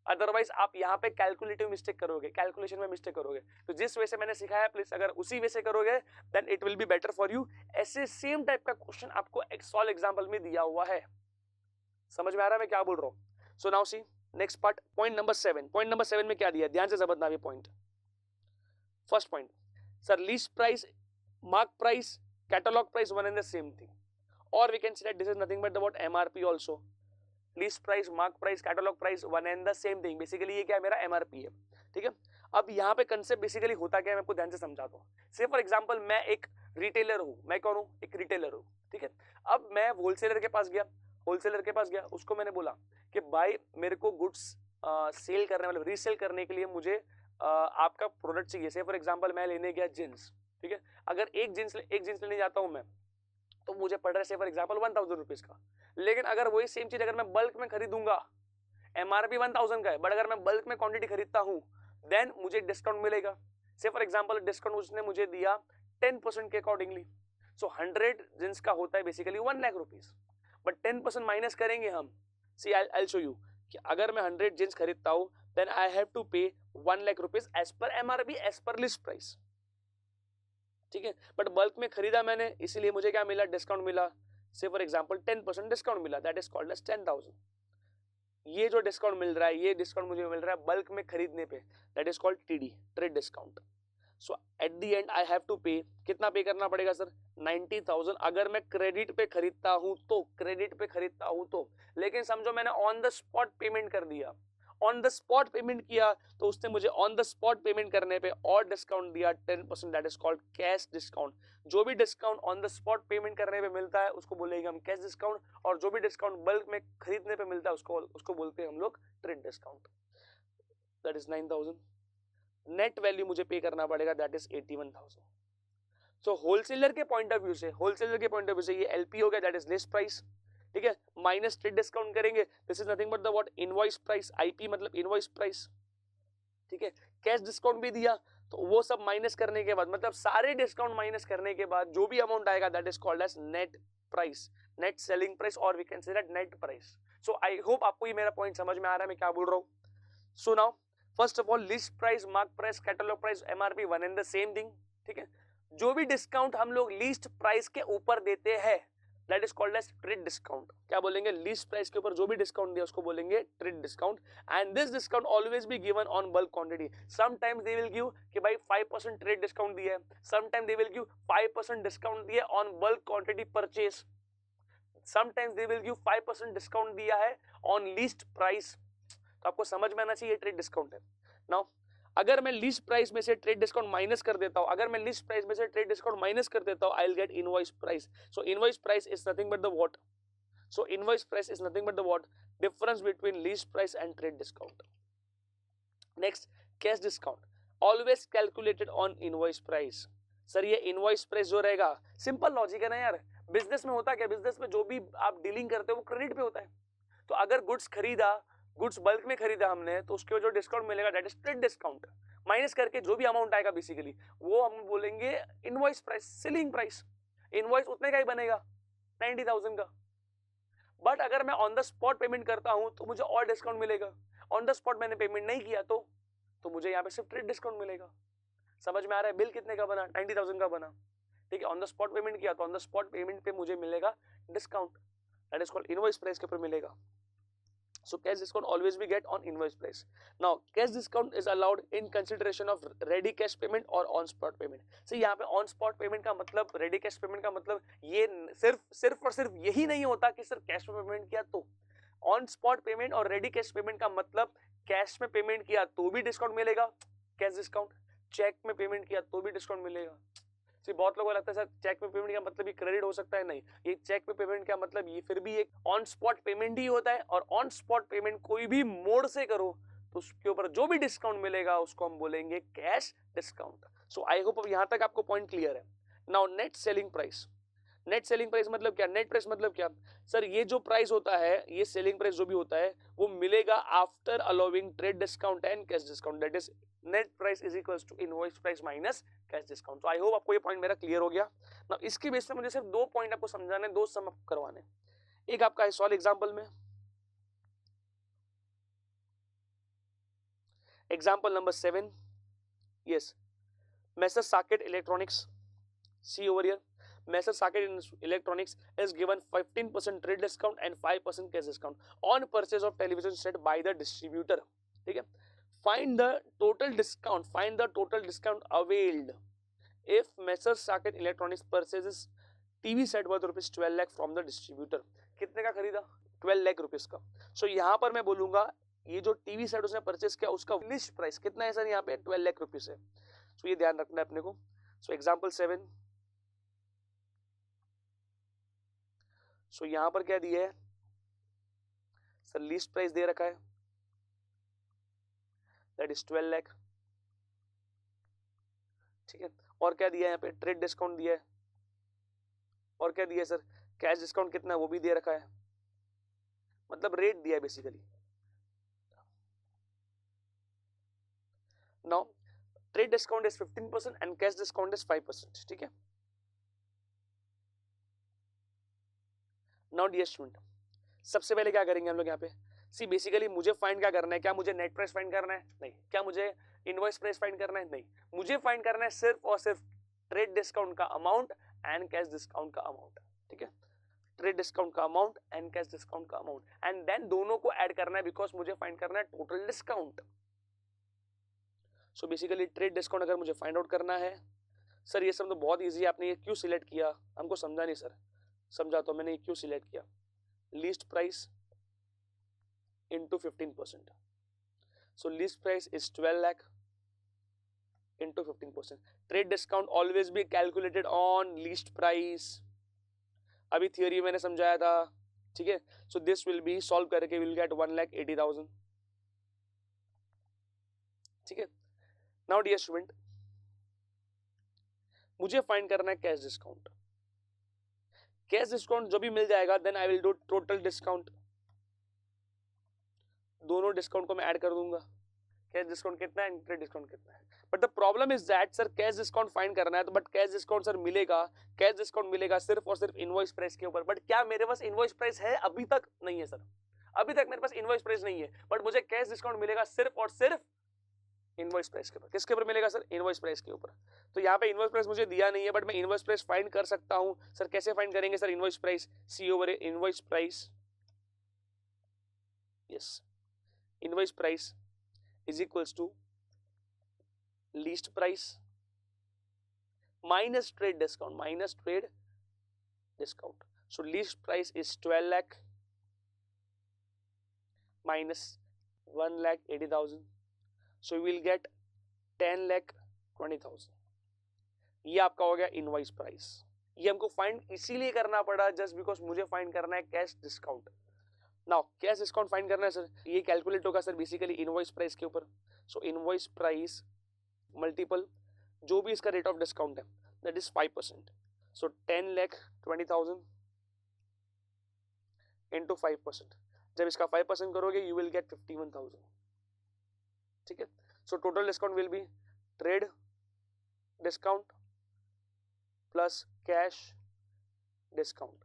अदरवाइज आप यहाँ पे कैलकुलेटिव मिस्टेक करोगे, कैलकुलेशन में मिस्टेक करोगे। तो जिस वे से मैंने सिखाया प्लीज अगर उसी वे से करोगे then it will be better for you. ऐसे सेम टाइप का क्वेश्चन आपको एक सॉल्व एग्जांपल में दिया हुआ है। समझ में आ रहा है मैं क्या बोल रहा हूँ? So now see next part, point number 7। Point number 7 में क्या दिया, ध्यान से समझना ये point. First point, sir least price, mark price, catalog price, one and the same thing, or we can say that this is nothing but about MRP also। list price, mark price, catalog price, one and the same thing। Basically ये क्या है, मेरा MRP है। ठीक है, अब यहाँ पे कंसेप्ट बेसिकली होता क्या है मैं आपको ध्यान से समझाता हूँ। से फॉर एग्जांपल मैं एक रिटेलर हूँ, मैं कौन हूँ? एक रिटेलर हूँ। ठीक है, अब मैं होलसेलर के पास गया, होलसेलर के पास गया, उसको मैंने बोला कि भाई मेरे को गुड्स सेल करने मतलब रीसेल करने के लिए मुझे आपका प्रोडक्ट चाहिए। से फॉर एग्जांपल मैं लेने गया जींस। ठीक है, अगर एक जींस लेने जाता हूं मैं तो मुझे पड़ रहा है से फॉर एग्जांपल 1000 रुपीज का, लेकिन अगर वही सेम चीज अगर मैं बल्क में खरीदूंगा, एमआरपी 1000 का है, बट अगर मैं बल्क में क्वांटिटी खरीदता हूं देन मुझे डिस्काउंट मिलेगा। से फॉर एग्जांपल डिस्काउंट उसने मुझे दिया 10% के अकॉर्डिंगली। सो 100 जींस का होता है basically 1 lakh rupees, but 10% minus करेंगे हम। सी आई विल शो यू कि अगर मैं 100 जींस खरीदता हूं then I have to pay 1 lakh rupees as per MRP, as per list price. ठीक है, बट बल्क में खरीदा मैंने इसीलिए मुझे क्या मिला? डिस्काउंट मिला। से फॉर एग्जांपल 10% डिस्काउंट मिला, दैट इज कॉल्ड एज 10,000। ये जो डिस्काउंट मिल रहा है, ये डिस्काउंट मुझे मिल रहा है बल्क में खरीदने पे, that is called TD, trade discount. So at the end I have to pay, कितना पे करना पड़ेगा सर 90,000 अगर मैं क्रेडिट पे खरीदता हूं तो, क्रेडिट पे खरीदता हूं तो। लेकिन समझो मैंने ऑन द स्पॉट पेमेंट कर दिया, ऑन द स्पॉट पेमेंट किया तो उसने मुझे ऑन द स्पॉट पेमेंट करने पे और डिस्काउंट दिया 10%, that is called cash discount. जो भी discount on the spot payment करने पे मिलता है उसको बोलेंगे हम कैश डिस्काउंट, और जो भी डिस्काउंट बल्क में खरीदने पे मिलता है उसको बोलते हैं हम लोग trade discount. That is 9,000। Net value मुझे पे करना पड़ेगा, दैट इज 81,000। सो होलसेलर के पॉइंट ऑफ व्यू से, होलसेलर के पॉइंट ऑफ व्यू से ये एलपी हो गया, दैट इज लिस्ट प्राइस, ठीक है, माइनस ट्रेड डिस्काउंट करेंगे, this is nothing but the what invoice price, IP मतलब इनवॉइस प्राइस, ठीक है। कैश डिस्काउंट भी दिया तो वो सब माइनस करने के बाद, मतलब सारे डिस्काउंट माइनस करने के बाद जो भी अमाउंट आएगा that is called as net price, net selling price, और we can say that net price. So I hope आपको ये मेरा पॉइंट समझ में आ रहा है मैं क्या बोल रहा हूं। So now first of all list price, mark price, catalogue price, MRP one and the same thing, ठीक है। जो भी डिस्काउंट हम लोग लिस्ट प्राइस के ऊपर देते हैं that is called as trade discount. क्या बोलेंगे, लिस्ट प्राइस के ऊपर जो भी डिस्काउंट दिया उसको बोलेंगे trade discount. And this discount always be given on bulk quantity. Sometimes they will give कि भाई 5% ट्रेड डिस्काउंट दिया है, sometimes they will give 5% discount दिया on bulk quantity purchase, sometimes they will give 5% discount दिया है on list price. तो आपको समझ में आना चाहिए ट्रेड डिस्काउंट है। नाउ अगर मैं लिस्ट प्राइस में से ट्रेड डिस्काउंट माइनस कर देता हूं, अगर मैं लिस्ट प्राइस में से ट्रेड डिस्काउंट माइनस कर देता हूं, आई will gate invoice price. So invoice price is nothing but the what, so invoice price is nothing but the what, difference between list price and trade discount. Next cash discount always calculated on invoice price. Sir ये invoice price जो रहेगा, simple logic है ना यार, business में होता क्या, business में जो भी आप डीलिंग करते हो वो क्रेडिट पे होता है। तो अगर गुड्स खरीदा, गुड्स बल्क में खरीदा हमने, तो उसके जो डिस्काउंट मिलेगा that is trade discount, minus करके जो भी अमाउंट आएगा बेसिकली वो हम बोलेंगे invoice price, selling price. Invoice उतने का ही बनेगा 90,000 का। बट अगर मैं ऑन द स्पॉट पेमेंट करता हूं तो मुझे और डिस्काउंट मिलेगा, ऑन द स्पॉट मैंने पेमेंट नहीं किया तो मुझे यहाँ पे सिर्फ ट्रेड डिस्काउंट मिलेगा। समझ में आ रहा है, बिल कितने का बना, 90,000 का बना, ठीक है। ऑन द स्पॉट पेमेंट किया तो ऑन द स्पॉट पेमेंट पे मुझे मिलेगा discount, that is called invoice price के ऊपर मिलेगा। So cash discount always we get on invoice price. Now cash discount is allowed in consideration of ready cash payment or on spot payment. So यहाँ पे on spot payment का मतलब, ready cash payment का मतलब ये सिर्फ और सिर्फ यही नहीं होता कि सर कैश में पेमेंट किया तो। on spot payment और ready cash payment का मतलब कैश में पेमेंट किया तो भी डिस्काउंट मिलेगा, कैश डिस्काउंट, चेक में पेमेंट किया तो भी डिस्काउंट मिलेगा। बहुत लोगों को लगता है सर चेक में पेमेंट का मतलब ये क्रेडिट हो सकता है, नहीं, ये चेक में पेमेंट का मतलब ये फिर भी एक ऑन स्पॉट पेमेंट ही होता है, और ऑन स्पॉट पेमेंट कोई भी मोड से करो तो उसके ऊपर जो भी डिस्काउंट मिलेगा उसको हम बोलेंगे cash discount. So I hope अब यहां तक आपको पॉइंट क्लियर है। Now net selling price, net selling price मतलब क्या, नेट प्राइस मतलब क्या, सर ये जो प्राइस होता है, ये सेलिंग प्राइस जो भी होता है वो मिलेगा after allowing trade discount and cash discount, that is net price is equals to invoice price minus cash discount. तो आई होप आपको ये पॉइंट मेरा क्लियर हो गया ना। इसके बेस पे मुझे सिर्फ दो पॉइंट आपको समझाने, दो सम आपको करवाने। एक आपका है सॉल्व एग्जांपल में, example number 7, yes, messrs Saket Electronics, see over here, Messer Saket Electronics is given 15% trade discount and 5% cash discount on purchase of television set by the distributor, ठीक है। Find the total discount, find the total discount availed if Messer Saket Electronics purchases TV set worth rupees 12 lakh from the distributor। कितने का खरीदा, 12 lakh rupees का। सो यहाँ पर मैं बोलूंगा ये जो टीवी सेट उसने परचेस किया उसका लिस्ट प्राइस कितना है सर, यहाँ पे 12 लाख रुपीस है। सो ये ध्यान रखना है अपने को। सो एग्जांपल 7, सो यहां पर क्या दिया है सर, लिस्ट प्राइस दे रखा है दैट इज 12 लाख, ठीक है। और क्या दिया है यहाँ पे, ट्रेड डिस्काउंट दिया है, और क्या दिया है सर, कैश डिस्काउंट कितना है वो भी दे रखा है, मतलब रेट दिया है basically. Now trade discount is 15% and cash discount is 5%, ठीक है। नाउ डियर स्टूडेंट, सबसे पहले क्या करेंगे हम लोग यहाँ पे, सी बेसिकली मुझे फाइंड क्या करना है, क्या मुझे नेट प्राइस फाइंड करना है, नहीं, क्या मुझे इनवॉइस प्राइस फाइंड करना है, नहीं, मुझे फाइंड करना है सिर्फ और सिर्फ ट्रेड डिस्काउंट का अमाउंट एंड कैश डिस्काउंट का अमाउंट, ठीक है। ट्रेड डिस्काउंट का अमाउंट एंड कैश डिस्काउंट का अमाउंट, एंड देन दोनों को ऐड करना है बिकॉज मुझे फाइंड करना है total discount. So basically trade discount अगर मुझे फाइंड आउट करना है सर, ये सब तो बहुत इजी है, आपने ये क्यों सिलेक्ट किया, हमको समझा नहीं सर। समझा तो मैंने ये क्यों सिलेक्ट किया, least price into 15%, so list price is 12 lakh into 15%। Trade discount always be calculated on list price, अभी थियोरी मैंने समझाया था, ठीक है। So this will be solve करके विल गेट 1,80,000, ठीक है। नाउ डियर स्टूडेंट, मुझे फाइंड करना है कैश डिस्काउंट। कैश डिस्काउंट जो भी मिल जाएगा then I will do total discount, दोनों डिस्काउंट को मैं ऐड कर दूंगा। कैश डिस्काउंट कितना है, ट्रेड डिस्काउंट कितना है। But the problem is that sir cash discount find करना है तो बट कैश डिस्काउंट सर मिलेगा, कैश डिस्काउंट मिलेगा सिर्फ और सिर्फ इनवॉइस प्राइस के ऊपर। बट क्या मेरे पास इनवॉइस प्राइस है? अभी तक नहीं है सर, अभी तक मेरे पास इनवॉइस प्राइस नहीं है। बट मुझे कैश डिस्काउंट मिलेगा सिर्फ और सिर्फ इनवॉइस प्राइस के ऊपर। किसके ऊपर मिलेगा सर? इनवॉइस प्राइस के ऊपर। तो यहाँ पे इनवॉइस प्राइस मुझे दिया नहीं है बट मैं इनवॉइस प्राइस फाइंड कर सकता हूँ। सर कैसे फाइंड करेंगे sir invoice price? See over invoice price, yes, invoice price is equals to list price minus trade discount, minus trade discount. So list price is 12 lakh minus 1,80,000, so you will get 10,20,000। ये आपका हो गया invoice price. ये हमको find इसीलिए करना पड़ा just because मुझे फाइंड करना है cash discount. Now cash discount find करना है सर, ये कैलकुलेट होगा सर बेसिकली इनवॉइस प्राइस के ऊपर। सो इनवॉइस प्राइस मल्टीपल जो भी इसका रेट ऑफ डिस्काउंट है दैट इज 5%, सो 10,20,000 इंटू 5%। जब इसका 5% करोगे यू विल गेट 51,000, ठीक है। So total discount will be trade discount plus cash discount,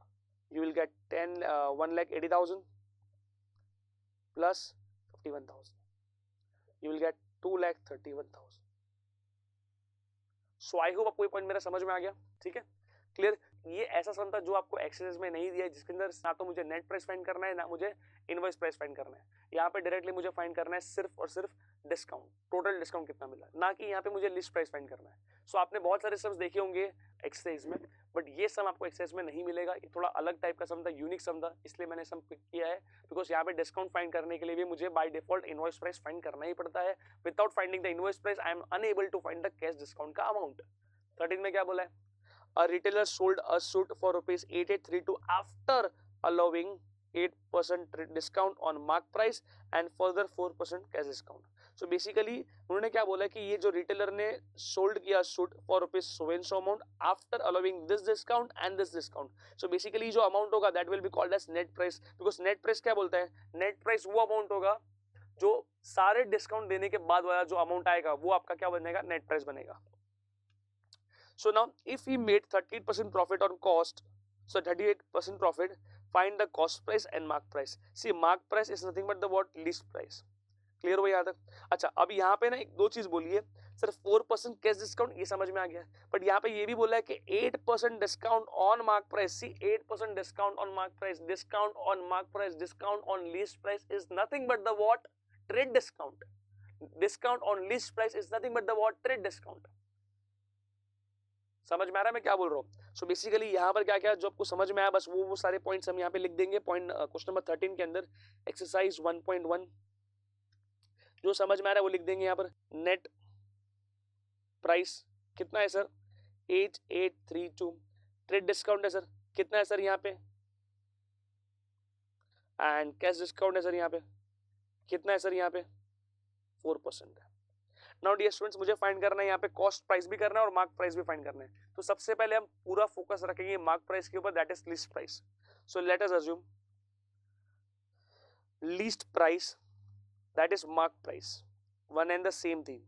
you will get 1,80,000 plus 51,000, you will get 2,31,000। So I hope आपको ये पॉइंट मेरा समझ में आ गया, ठीक है, क्लियर। ये ऐसा सम था जो आपको एक्सरसाइज में नहीं दिया है, जिसके अंदर ना तो मुझे नेट प्राइस फाइंड करना है ना मुझे इनवॉइस प्राइस फाइंड करना है। यहाँ पे डायरेक्टली मुझे फाइंड करना है सिर्फ और सिर्फ डिस्काउंट, टोटल डिस्काउंट कितना मिला, ना कि यहाँ पे मुझे लिस्ट प्राइस फाइंड करना है। सो आपने बहुत सारे सम्स देखे होंगे एक्सरसाइज में बट ये सम आपको एक्सरसाइज में नहीं मिलेगा। ये थोड़ा अलग टाइप का सम था, यूनिक सम था, इसलिए मैंने सम पिक किया है बिकॉज यहाँ पे डिस्काउंट फाइंड करने के लिए भी मुझे by default invoice price find करना ही पड़ता है। Without finding the invoice price I am unable to find the cash discount का अमाउंट। 13 में क्या बोला है? A retailer sold a suit for ₹8,832 after allowing 8% discount on mark price and further 4% cash discount. So basically उन्होंने क्या बोला कि ये जो रिटेलर ने सोल्ड किया suit for rupees so and so amount after allowing this discount and this discount. So basically जो amount होगा that will be called as net price, because net price क्या बोलता है? net price वो amount होगा जो सारे डिस्काउंट देने के बाद वाला जो अमाउंट आएगा वो आपका क्या बनेगा? नेट प्राइस बनेगा। So now if he made 38% profit on cost, so 38% profit, find the cost price and mark price. See mark price is nothing but the what? List price. Clear हुआ यहाँ तक? अच्छा अब यहाँ पे ना एक दो चीज बोली है सर, 4% कैश डिस्काउंट, ये समझ में आ गया, बट यहाँ पे ये भी बोला है कि 8% discount on mark price. See 8% discount on mark price, discount on mark price, discount on list price is nothing but the what? Trade discount. Discount on list price is nothing but the what? Trade discount. समझ में आ रहा है मैं क्या बोल रहा हूँ? सो बेसिकली यहाँ पर क्या क्या जो आपको समझ में आया बस वो सारे पॉइंट्स हम यहाँ पे लिख देंगे। पॉइंट क्वेश्चन नंबर 13 के अंदर एक्सरसाइज 1.1 जो समझ में आ रहा है वो लिख देंगे यहाँ पर। नेट प्राइस कितना है सर? 8,832। ट्रेड डिस्काउंट है सर, कितना है सर यहाँ पे? एंड कैश डिस्काउंट है सर यहाँ पे, कितना है सर यहाँ पे? 4% है। नाउ डियर स्टूडेंट्स मुझे फाइंड करना है यहाँ पे कॉस्ट प्राइस भी करना है और मार्क प्राइस भी फाइंड करना है। तो सबसे पहले हम पूरा फोकस रखेंगे मार्क प्राइस के ऊपर, that is list price. So let us assume list price that is mark price, one and the same thing,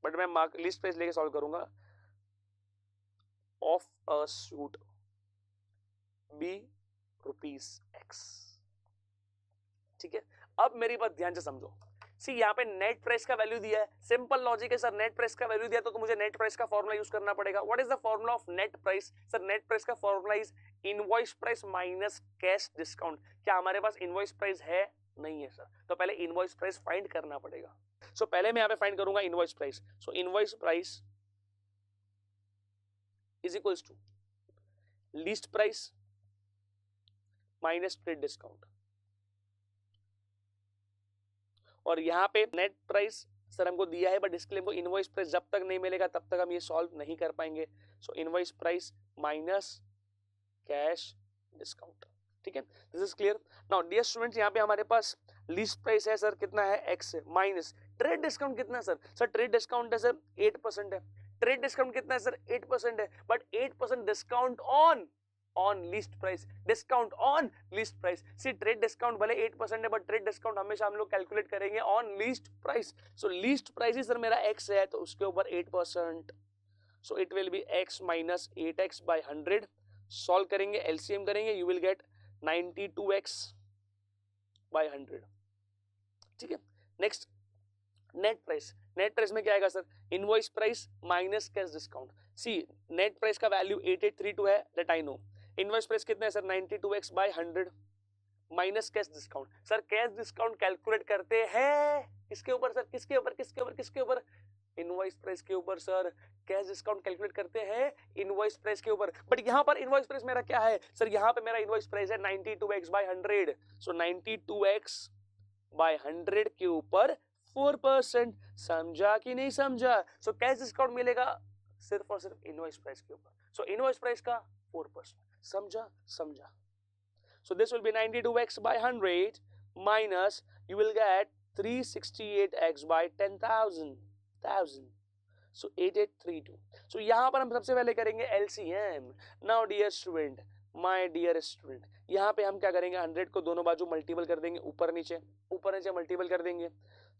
but मैं मार्क लिस्ट प्राइस लेके सॉल्व करूंगा। Of a suit be ₹X, ठीक है। अब मेरी बात ध्यान से समझो। सी यहाँ पे नेट प्राइस का वैल्यू दिया है, सिंपल लॉजिक है सर, नेट प्राइस का वैल्यू दिया तो मुझे नेट प्राइस का फॉर्मूला यूज करना पड़ेगा। What is the formula of net price? Sir net price का formula is invoice price minus cash discount. क्या हमारे पास इनवॉइस प्राइस है? नहीं है सर, तो पहले इनवॉइस प्राइस फाइंड करना पड़ेगा। सो पहले मैं यहाँ पे फाइंड करूंगा invoice price. So invoice price is equals to list price minus trade discount. और यहाँ पे नेट प्राइस सर हमको दिया है, बट इसके लिए हमको इनवॉइस प्राइस जब तक नहीं मिलेगा तब तक हम ये सॉल्व नहीं कर पाएंगे. So invoice price minus cash discount. ठीक है, this is clear. Now dear students, यहाँ पे हमारे पास लीस्ट प्राइस है सर कितना है x है, माइनस ट्रेड डिस्काउंट कितना है सर. सर ट्रेड डिस्काउंट है सर 8% है. ट्रेड डिस्काउंट कितना है सर 8% है, but 8% discount on list price, discount on list price. See trade discount भले 8% है, बट ट्रेड डिस्काउंट हमेशा हम लोग कैलकुलेट करेंगे on list price. So list price ही सर मेरा x है, तो उसके ऊपर 8%. So it will be x minus 8x by 100. Solve करेंगे, एलसीएम करेंगे, you will get 92x by 100. ठीक है, next net price. Net price में क्या आएगा sir, invoice price minus cash discount. See net price का वैल्यू 8832 है, that I know. Invoice price कितना है sir 92x by 100 minus cash discount. Sir cash discount calculate करते हैं किसके ऊपर सर, किसके ऊपर किसके ऊपर किसके ऊपर, इनवॉइस प्राइस के ऊपर सर. कैश डिस्काउंट कैलकुलेट करते हैं इनवॉइस प्राइस के ऊपर, बट यहां पर इनवॉइस प्राइस मेरा क्या है सर, यहां पे मेरा इनवॉइस प्राइस है 92x by 100. So 92x by 100 के ऊपर 4%. समझा कि नहीं समझा. सो कैश डिस्काउंट मिलेगा सिर्फ और सिर्फ इनवॉइस प्राइस के ऊपर. सो इनवॉइस प्राइस का 4%. समझा समझा. So this will be 92x by 100 minus you will get 368x by 10,000. So 8832. So यहाँ पर हम सबसे पहले करेंगे LCM. Now dear student, my dear student, यहाँ पे हम क्या करेंगे 100 को दोनों बाजू मल्टीपल कर देंगे, ऊपर नीचे मल्टीपल कर देंगे.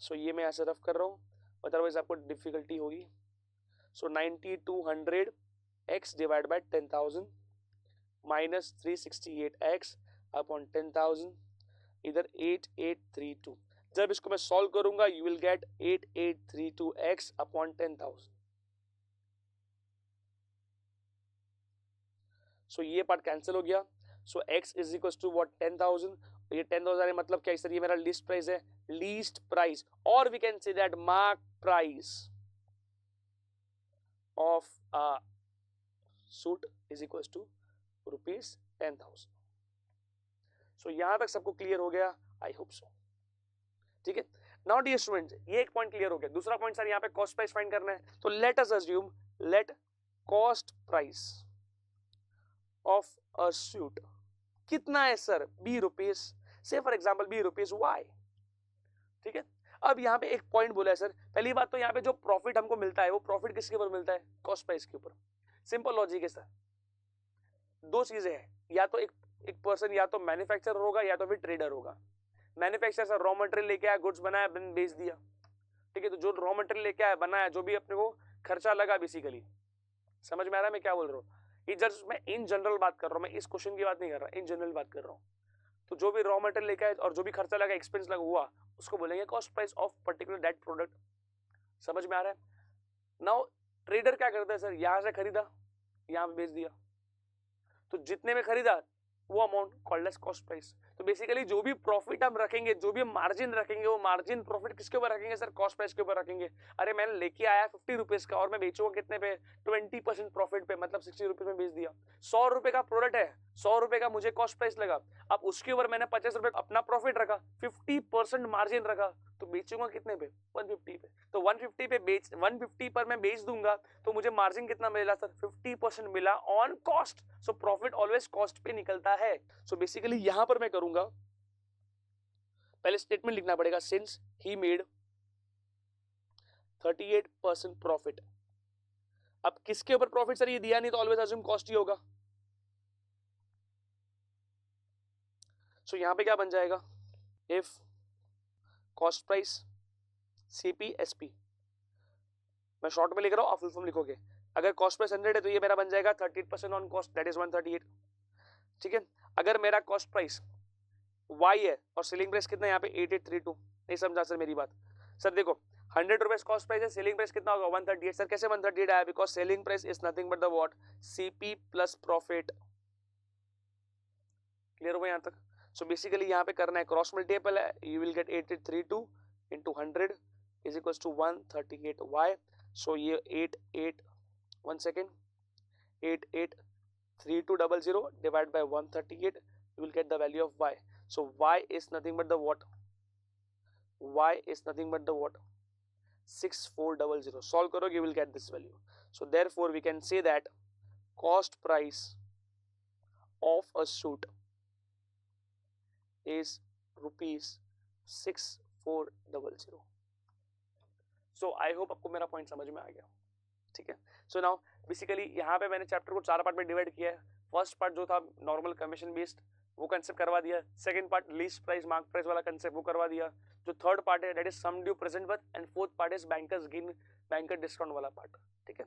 So ये मैं ऐसे रफ कर रहा हूँ, अदरवाइज आपको डिफिकल्टी होगी. So 9200 x divided by 10,000 minus 368x upon 10,000, इधर 8832. जब इसको मैं सॉल्व करूंगा you will get 8832x upon 10,000. So ये पार्ट कैंसिल हो गया. So x is equal to what 10,000. ये 10,000 मतलब क्या सर, ये मेरा लिस्ट प्राइस है, लीस्ट प्राइस, और we can say that mark price of a suit is equal to ₹10,000. So यहां तक सबको क्लियर हो गया, आई होप सो. ठीक है, नाउ डियर स्टूडेंट्स, ये एक पॉइंट क्लियर हो गया. दूसरा पॉइंट सर यहाँ पे कॉस्ट प्राइस फाइंड करना है. तो late us assume, let cost price of a suit कितना है सर, ₹20, से फॉर एग्जांपल ₹20 ठीक है. अब यहाँ पे एक पॉइंट बोला है सर. पहली बात तो यहाँ पे जो प्रॉफिट हमको मिलता है वो प्रॉफिट किसके ऊपर मिलता है, कॉस्ट प्राइस के ऊपर. सिंपल लॉजिक है सर. दो चीजें हैं, या तो एक पर्सन या तो मैन्युफैक्चरर होगा या तो फिर ट्रेडर होगा. मैन्युफैक्चरर सर रॉ मटेरियल लेके आया, गुड्स बनाया, बेच दिया. ठीक है, तो जो रॉ मटेरियल लेके आया, बनाया, जो भी अपने को खर्चा लगा बेसिकली, समझ में आ रहा है मैं क्या बोल रहा हूँ. ये जस्ट मैं इन जनरल बात कर रहा हूँ, मैं इस क्वेश्चन की बात नहीं कर रहा, इन जनरल बात कर रहा हूँ. तो जो भी रॉ मटेरियल लेके आया और जो भी खर्चा लगा, एक्सपेंस लगा हुआ, उसको बोलेंगे cost price of particular that product. समझ में आ रहा है. नाउ ट्रेडर क्या करता है सर, यहां से खरीदा, यहां पे बेच दिया, तो जितने में खरीदा वो amount called as cost price. तो बेसिकली जो भी प्रॉफिट हम रखेंगे, जो भी मार्जिन रखेंगे, वो मार्जिन प्रॉफिट किसके ऊपर रखेंगे सर, कॉस्ट प्राइस के ऊपर रखेंगे. अरे मैंने लेके आया ₹50 का और मैं बेचूंगा कितने पे, 20% प्रॉफिट पे, मतलब ₹60 में बेच दिया. ₹100 का प्रोडक्ट है, ₹100 का मुझे कॉस्ट प्राइस लगा. अब उसके ऊपर मैंने ₹50 अपना प्रॉफिट रखा, 50% मार्जिन रखा, तो बेचूंगा कितने पे, 150 पे. तो 150 पर मैं बेच दूंगा, तो मुझे मार्जिन कितना मिला सर, 50% मिला on cost. So profit always cost पे निकलता है. सो बेसिकली यहां पर मैं करूंगा, पहले स्टेटमेंट लिखना पड़ेगा, सिंस ही मेड 38% प्रॉफिट. अब किसके ऊपर प्रॉफिट सर, ये दिया नहीं तो ऑलवेज अज्यूम कॉस्ट ही होगा. सो यहां पे क्या बन जाएगा, इफ कॉस्ट प्राइस CPSP, मैं शॉर्ट में लिख रहा हूं, आप फुल फॉर्म लिखोगे. अगर कॉस्ट प्राइस 100 है तो ये मेरा बन जाएगा 38% ऑन कॉस्ट, दैट इज 138. ठीक है, अगर मेरा कॉस्ट प्राइस Y है और सेलिंग प्राइस कितना है यहाँ पे 8832. नहीं समझा सर मेरी बात. सर देखो ₹100 कॉस्ट प्राइस है, सेलिंग प्राइस कितना होगा 138. सर कैसे 138 आया, because selling price is nothing but the what, CP plus profit. Clear हो यहाँ तक. सो बेसिकली यहाँ पे करना है क्रॉस मल्टीपल है, you will get 8832 into 100 is equals to 138y. So ये 88200 divided by 138, you will get the value of y. So y is nothing but the what? Y is nothing but the what? 6400. Solve करोगे, you will get this value. So therefore we can say that cost price of a suit is rupees 6400. So I hope आपको मेरा point समझ में आ गया, ठीक है. So now basically यहाँ पे मैंने चैप्टर को 4 पार्ट में डिवाइड किया है. फर्स्ट पार्ट जो था नॉर्मल कमीशन बेस्ड, वो कंसेप्ट करवा दिया. Second part list price mark price वाला कंसेप्ट वो करवा दिया. जो थर्ड पार्ट है that is sum due present worth, and fourth part is banker's gain banker discount वाला पार्ट, ठीक है.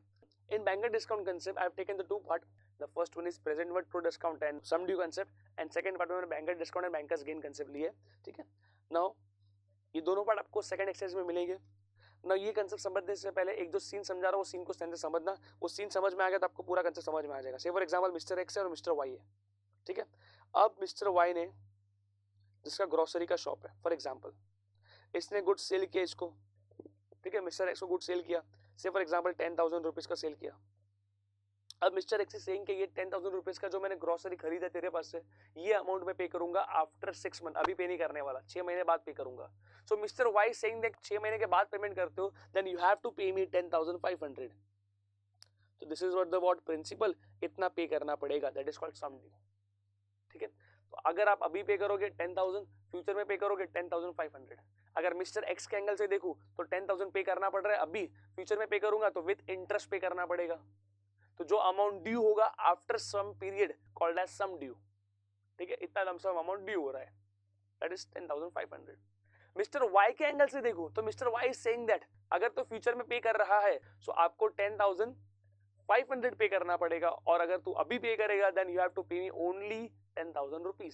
In banker discount concept I have taken the two part. The first one is present worth, true discount and sum due concept, and second part में मैंने banker discount and bankers gain concept लिए, ठीक है. Now ये दोनों part आपको second exercise में मिलेंगे. ना ये कंसेप्ट समझने से पहले एक जो सीन समझा रहा हूँ, वो सीन को से समझना. वो सीन समझ में आ गया तो आपको पूरा कंसेप्ट समझ में आ जाएगा. से फॉर एग्जांपल मिस्टर एक्स है और मिस्टर वाई है, ठीक है. अब मिस्टर वाई ने, जिसका ग्रोसरी का शॉप है फॉर एग्जांपल, इसने गुड सेल किया इसको, ठीक है. मिस्टर एक्स को गुड सेल किया, से फॉर एग्जांपल 10,000 रुपीज का सेल किया. अब मिस्टर एक्स सेइंग कि ये 10,000 रुपीज का जो मैंने ग्रोसरी खरीदा तेरे पास से, ये अमाउंट में पे करूंगा आफ्टर 6 मंथ. अभी पे नहीं करने वाला, 6 महीने बाद पे करूंगा. सो मिस्टर वाई सेइंग दैट 6 महीने के बाद पेमेंट करते हो, then you have to pay me 10,500. तो this is what the what principal, इतना पे करना पड़ेगा, that is called sum due, ठीक है. तो अगर आप अभी पे करोगे 10,000, फ्यूचर में पे करोगे 10,500. अगर मिस्टर एक्स के एंगल से देखूं तो 10,000 पे करना पड़ रहा है अभी, फ्यूचर में पे करूंगा तो विद इंटरेस्ट पे करना पड़ेगा. तो जो अमाउंट ड्यू होगा after some period called as sum due, ठीक है. इतना लमसम अमाउंट ड्यू हो रहा है, दैट इज 10,500. मिस्टर वाई के एंगल से देखो तो mister Y is saying that अगर तो फ्यूचर में पे कर रहा है सो आपको 10,500 पे करना पड़ेगा, और अगर तू अभी पे करेगा then you have to pay me only 10,000 rupees.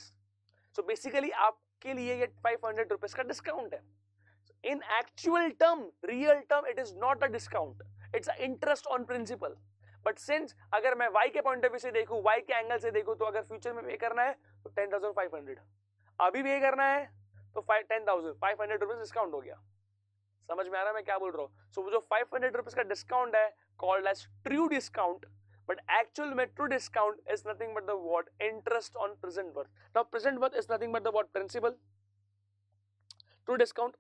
So basically आपके लिए ये 500 रुपीज का डिस्काउंट है. In actual term, real term, it is not a discount, it's a interest on principal. But since अगर मैं y के पॉइंट ऑफ व्यू से देखूं, y के एंगल से देखूं, तो अगर फ्यूचर में पे करना है तो 10,500, अभी पे करना है तो 10,500 रुपीज डिस्काउंट हो गया. समझ में आ रहा है मैं क्या बोल रहा हूं. सो जो 500 रुपीज का डिस्काउंट है called as true discount, but actual में true discount is nothing but the what? Interest on present worth. Now present worth is nothing but the what? Principal. True discount,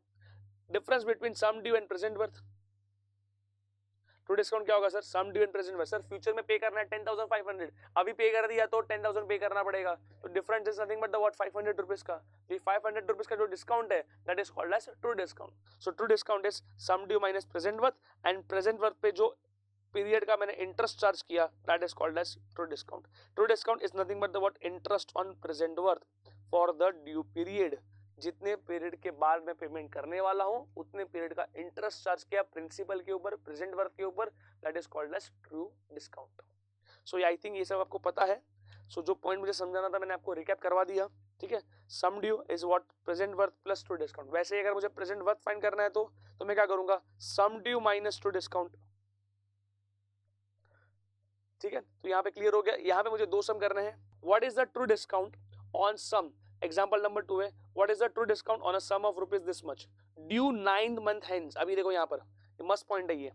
difference between sum due and present worth. True discount क्या होगा sir? Sum due and present worth. Sir future में pay करना है 10,500, अभी पे कर दिया तो 10,000 पे करना पड़ेगा. तो difference is nothing but the what? 500 rupees का. ये 500 रुपीज का जो डिस्काउंट है that is called as true discount. So true discount is sum due minus present worth, and present worth पे जो पीरियड का मैंने इंटरेस्ट चार्ज किया that is called as true discount. True discount is nothing but the what? Interest on present worth for the due period. जितने period के बाद मैं payment करने वाला हूं उतने पीरियड का इंटरेस्ट चार्ज किया प्रिंसिपल के ऊपर, प्रेजेंट वर्थ के ऊपर, that is called as true discount. So I think ये सब आपको पता है. सो जो पॉइंट मुझे समझाना था मैंने आपको रिकैप करवा दिया, ठीक है. Sum due is what? Present worth plus true discount. वैसे ही अगर मुझे प्रेजेंट वर्थ फाइंड करना है तो मैं क्या करूंगा? सम ड्यू माइनस ट्रू डिस्काउंट, ठीक है. तो यहाँ पे क्लियर हो गया. यहाँ पे मुझे दो सम करने हैं. What is the true discount on sum? Example number 2 है what is the true discount on a sum of rupees this much due 9 month hence. अभी देखो यहाँ पर मस्ट पॉइंट है ये,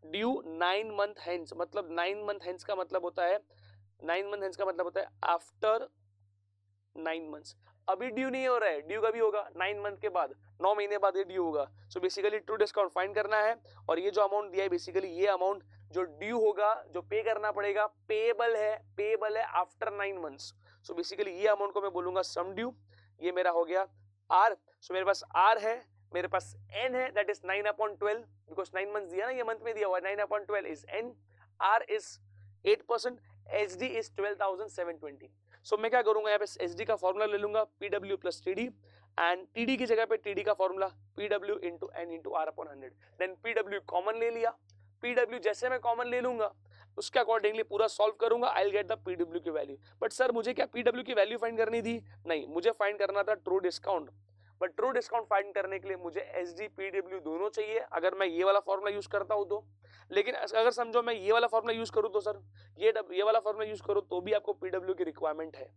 ड्यू 9 मंथ हेंस. मतलब 9 मंथ हेंस का मतलब होता है, 9 मंथ हेंस का मतलब होता है आफ्टर 9 मंथ्स. अभी ड्यू नहीं हो रहा है, ड्यू कभी होगा? 9 मंथ के बाद, 9 महीने बाद ये ड्यू होगा. So basically true discount find करना है, और ये जो अमाउंट दिया है बेसिकली ये अमाउंट जो ड्यू होगा, जो पे करना पड़ेगा, पेएबल है आफ्टर 9 मंथ्स. सो बेसिकली ये अमाउंट को मैं बोलूंगा सम ड्यू. ये मेरा हो गया आर. सो मेरे पास आर है, मेरे पास एन है, दैट इज 9/12, बिकॉज 9 मंथ्स दिया ना, ये मंथ में दिया हुआ है. 9/12 is N, R is 8%, H D is 12,720. So मैं क्या करूंगा यहाँ पे एच डी का फॉर्मूला ले लूंगा PW plus TD, and TD की जगह पे TD का formula PW into N into R/100. Then PW common ले लिया. PW जैसे मैं कॉमन ले लूंगा उसके अकॉर्डिंगली पूरा सॉल्व करूंगा, I will get the PW की वैल्यू. बट सर मुझे क्या PW की वैल्यू फाइंड करनी थी? नहीं, मुझे फाइंड करना था true discount. But true discount find करने के लिए मुझे SD PW दोनों चाहिए अगर मैं ये वाला फॉर्मूला यूज करता हूं तो. लेकिन अगर समझो मैं ये वाला फॉर्मूला यूज करूं तो सर ये वाला फॉर्मूला यूज करूं तो भी आपको PW की रिक्वायरमेंट है.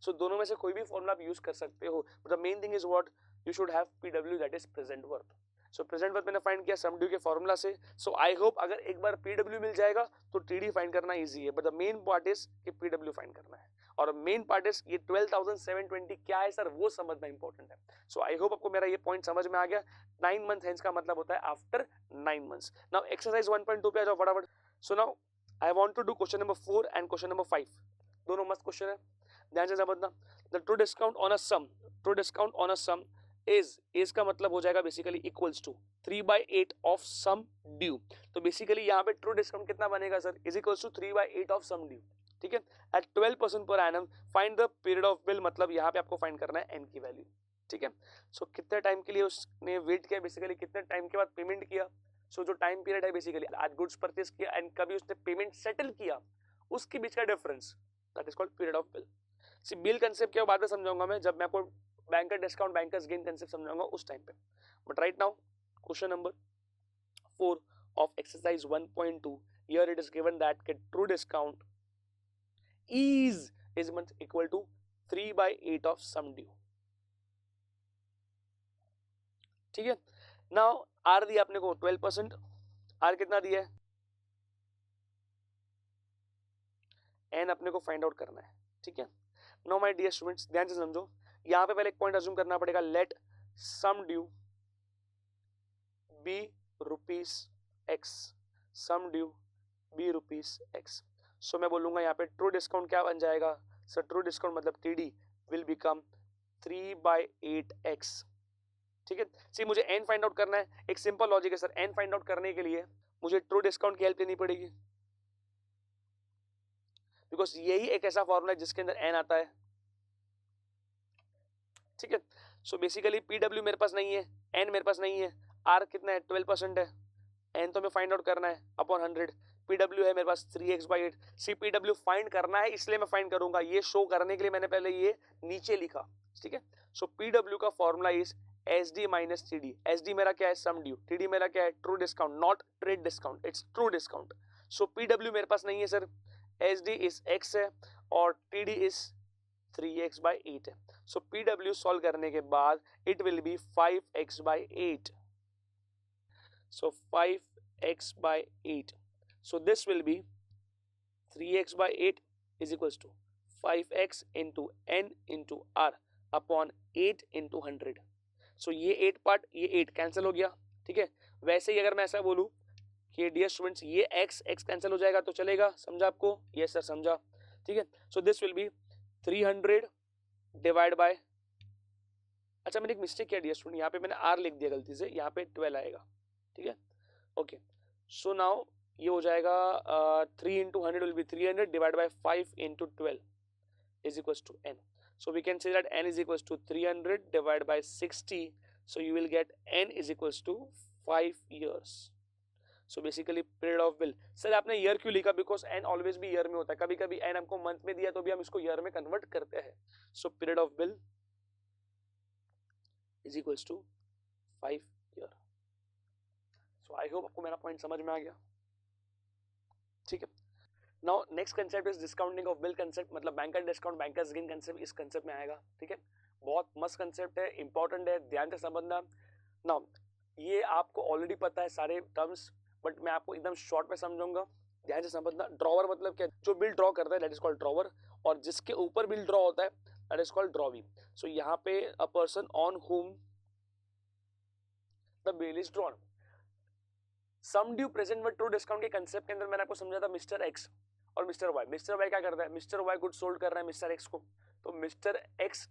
सो दोनों में से कोई भी फॉर्मूला आप यूज कर सकते हो. The main thing is what? You should have PW that is present worth. So present worth मैंने फाइंड किया सम ड्यू के फॉर्मूला से. सो आई होप अगर एक बार पीडब्ल्यू मिल जाएगा तो टीडी फाइंड करना इजी है, but the main part is कि पीडब्ल्यू फाइंड करना है. और मेन पार्ट इज ये 12,720 क्या है सर वो समझना इंपॉर्टेंट है. सो आई होप आपको मेरा ये पॉइंट समझ में आ गया. 9 मंथ हेंस का मतलब होता है आफ्टर 9 मंथ्स. नाउ एक्सरसाइज 1.2 पे आ जाओ फटाफट. So now I want to do question number 4 and question number 5. दोनों मस्त क्वेश्चन है, ध्यान से समझना. The true discount on a sum, true discount on a sum is का मतलब हो जाएगा basically equals to 3/8 of sum due. तो बेसिकली यहाँ पे ट्रू डिस्काउंट कितना बनेगा sir, is equals to 3/8 of sum due. ठीक है, at 12% per annum. Find the period of bill, मतलब यहाँ पे आपको फाइंड करना है एन की वैल्यू. ठीक है, सो कितने टाइम के लिए उसने वेट किया, बेसिकली कितने टाइम के बाद पेमेंट किया. सो जो टाइम पीरियड है बेसिकली आज गुड्स परचेज किया एंड कभी उसने पेमेंट सेटल किया, उसके बीच का difference, that is called period of bill. See bill concept क्या बाद में समझाऊंगा मैं, जब मैं आपको banker discount bankers gain concept समझाऊंगा उस टाइम पे. But right now question number 4 of exercise 1.2, here it is given that true discount is equal to 3/8 of sum due. ठीक है, नाउ आर दिया अपने को 12%, आर कितना दिया है, एन अपने को फाइंड आउट करना है. ठीक है, नाउ माय डियर स्टूडेंट्स ध्यान से समझो. यहां पे पहले एक पॉइंट अज्यूम करना पड़ेगा, let some due B rupees x, सम ड्यू बी रुपीस एक्स. सो मैं बोलूंगा यहाँ पे ट्रू डिस्काउंट क्या बन जाएगा सर, ट्रू डिस्काउंट मतलब टीडी विल बिकम 3/8x. ठीक है, सी मुझे एन फाइंड आउट करना है. एक सिंपल लॉजिक है सर, एन फाइंड आउट करने के लिए मुझे ट्रू डिस्काउंट की हेल्प लेनी पड़ेगी, बिकॉज यही एक ऐसा फॉर्मूला है जिसके अंदर एन आता है. ठीक है, सो बेसिकली पीडब्ल्यू मेरे पास नहीं है, एन मेरे पास नहीं है, आर कितना है 12% है, एन तो हमें फाइंड आउट करना है अपॉन 100. पीडब्ल्यू है मेरे पास 3x/8. सी पीडब्ल्यू फाइंड करना है इसलिए मैं फाइंड करूंगा, ये शो करने के लिए मैंने पहले ये नीचे लिखा. ठीक है, सो पीडब्ल्यू का formula is SD minus TD. SD मेरा क्या है सम ड्यू, TD मेरा क्या है true discount, not trade discount, it's true discount. So PW मेरे पास नहीं है सर, SD इज x है और TD इज 3x/8 है. सो पीडब्ल्यू सॉल्व करने के बाद it will B 5x/8. So 5x/8. So this will be 3x/8 is equals to 5x into n into r upon 8 into 100. So ये 8 part, ये 8 cancel हो गया. ठीक है, वैसे ही अगर मैं ऐसा बोलूं कि डियर स्टूडेंट्स ये x कैंसिल हो जाएगा तो चलेगा, समझा आपको? यस सर समझा. ठीक है, so this will be 300 divide bye, अच्छा मैंने एक मिस्टेक किया डियर स्टूडेंट, यहाँ पे मैंने r लिख दिया गलती से, यहाँ पे 12 आएगा. ठीक है, ओके. सो नाउ ये हो जाएगा 3 into 100 will be 300 divide by 5 into 12 is equals to n. So we can say that n is equals to 300 divide by 60. So you will get n is equals to 5 years. So basically period of bill. Sir आपने year क्यों लिखा, because n always भी year में होता है, कभी कभी n हमको मंथ में दिया तो भी हम इसको ईयर में कन्वर्ट करते हैं. So period of bill is equals to 5 year. So I hope आपको मेरा पॉइंट समझ में आ गया. ठीक है, now next concept is discounting of bill concept, मतलब banker discount bankers gain concept इस कंसेप्ट में आएगा. ठीक है, बहुत मस्त कंसेप्ट है, इंपॉर्टेंट है, ध्यान से समझना. नाउ ये आपको ऑलरेडी पता है सारे टर्म्स, बट मैं आपको एकदम शॉर्ट में समझाऊंगा, ध्यान से समझना. ड्रॉवर मतलब क्या, जो बिल ड्रॉ करता है दैट इज कॉल्ड ड्रॉवर, और जिसके ऊपर बिल ड्रॉ होता है that is called drawee. So यहाँ पे a person on whom the bill is drawn. Sum due present with true discount के कंसेप्ट के अंदर मैंने आपको समझा था मिस्टर एक्स और मिस्टर वाई. मिस्टर वाई क्या करता है, मिस्टर वाई गुड सोल्ड कर रहा है मिस्टर एक्स को, तो mister X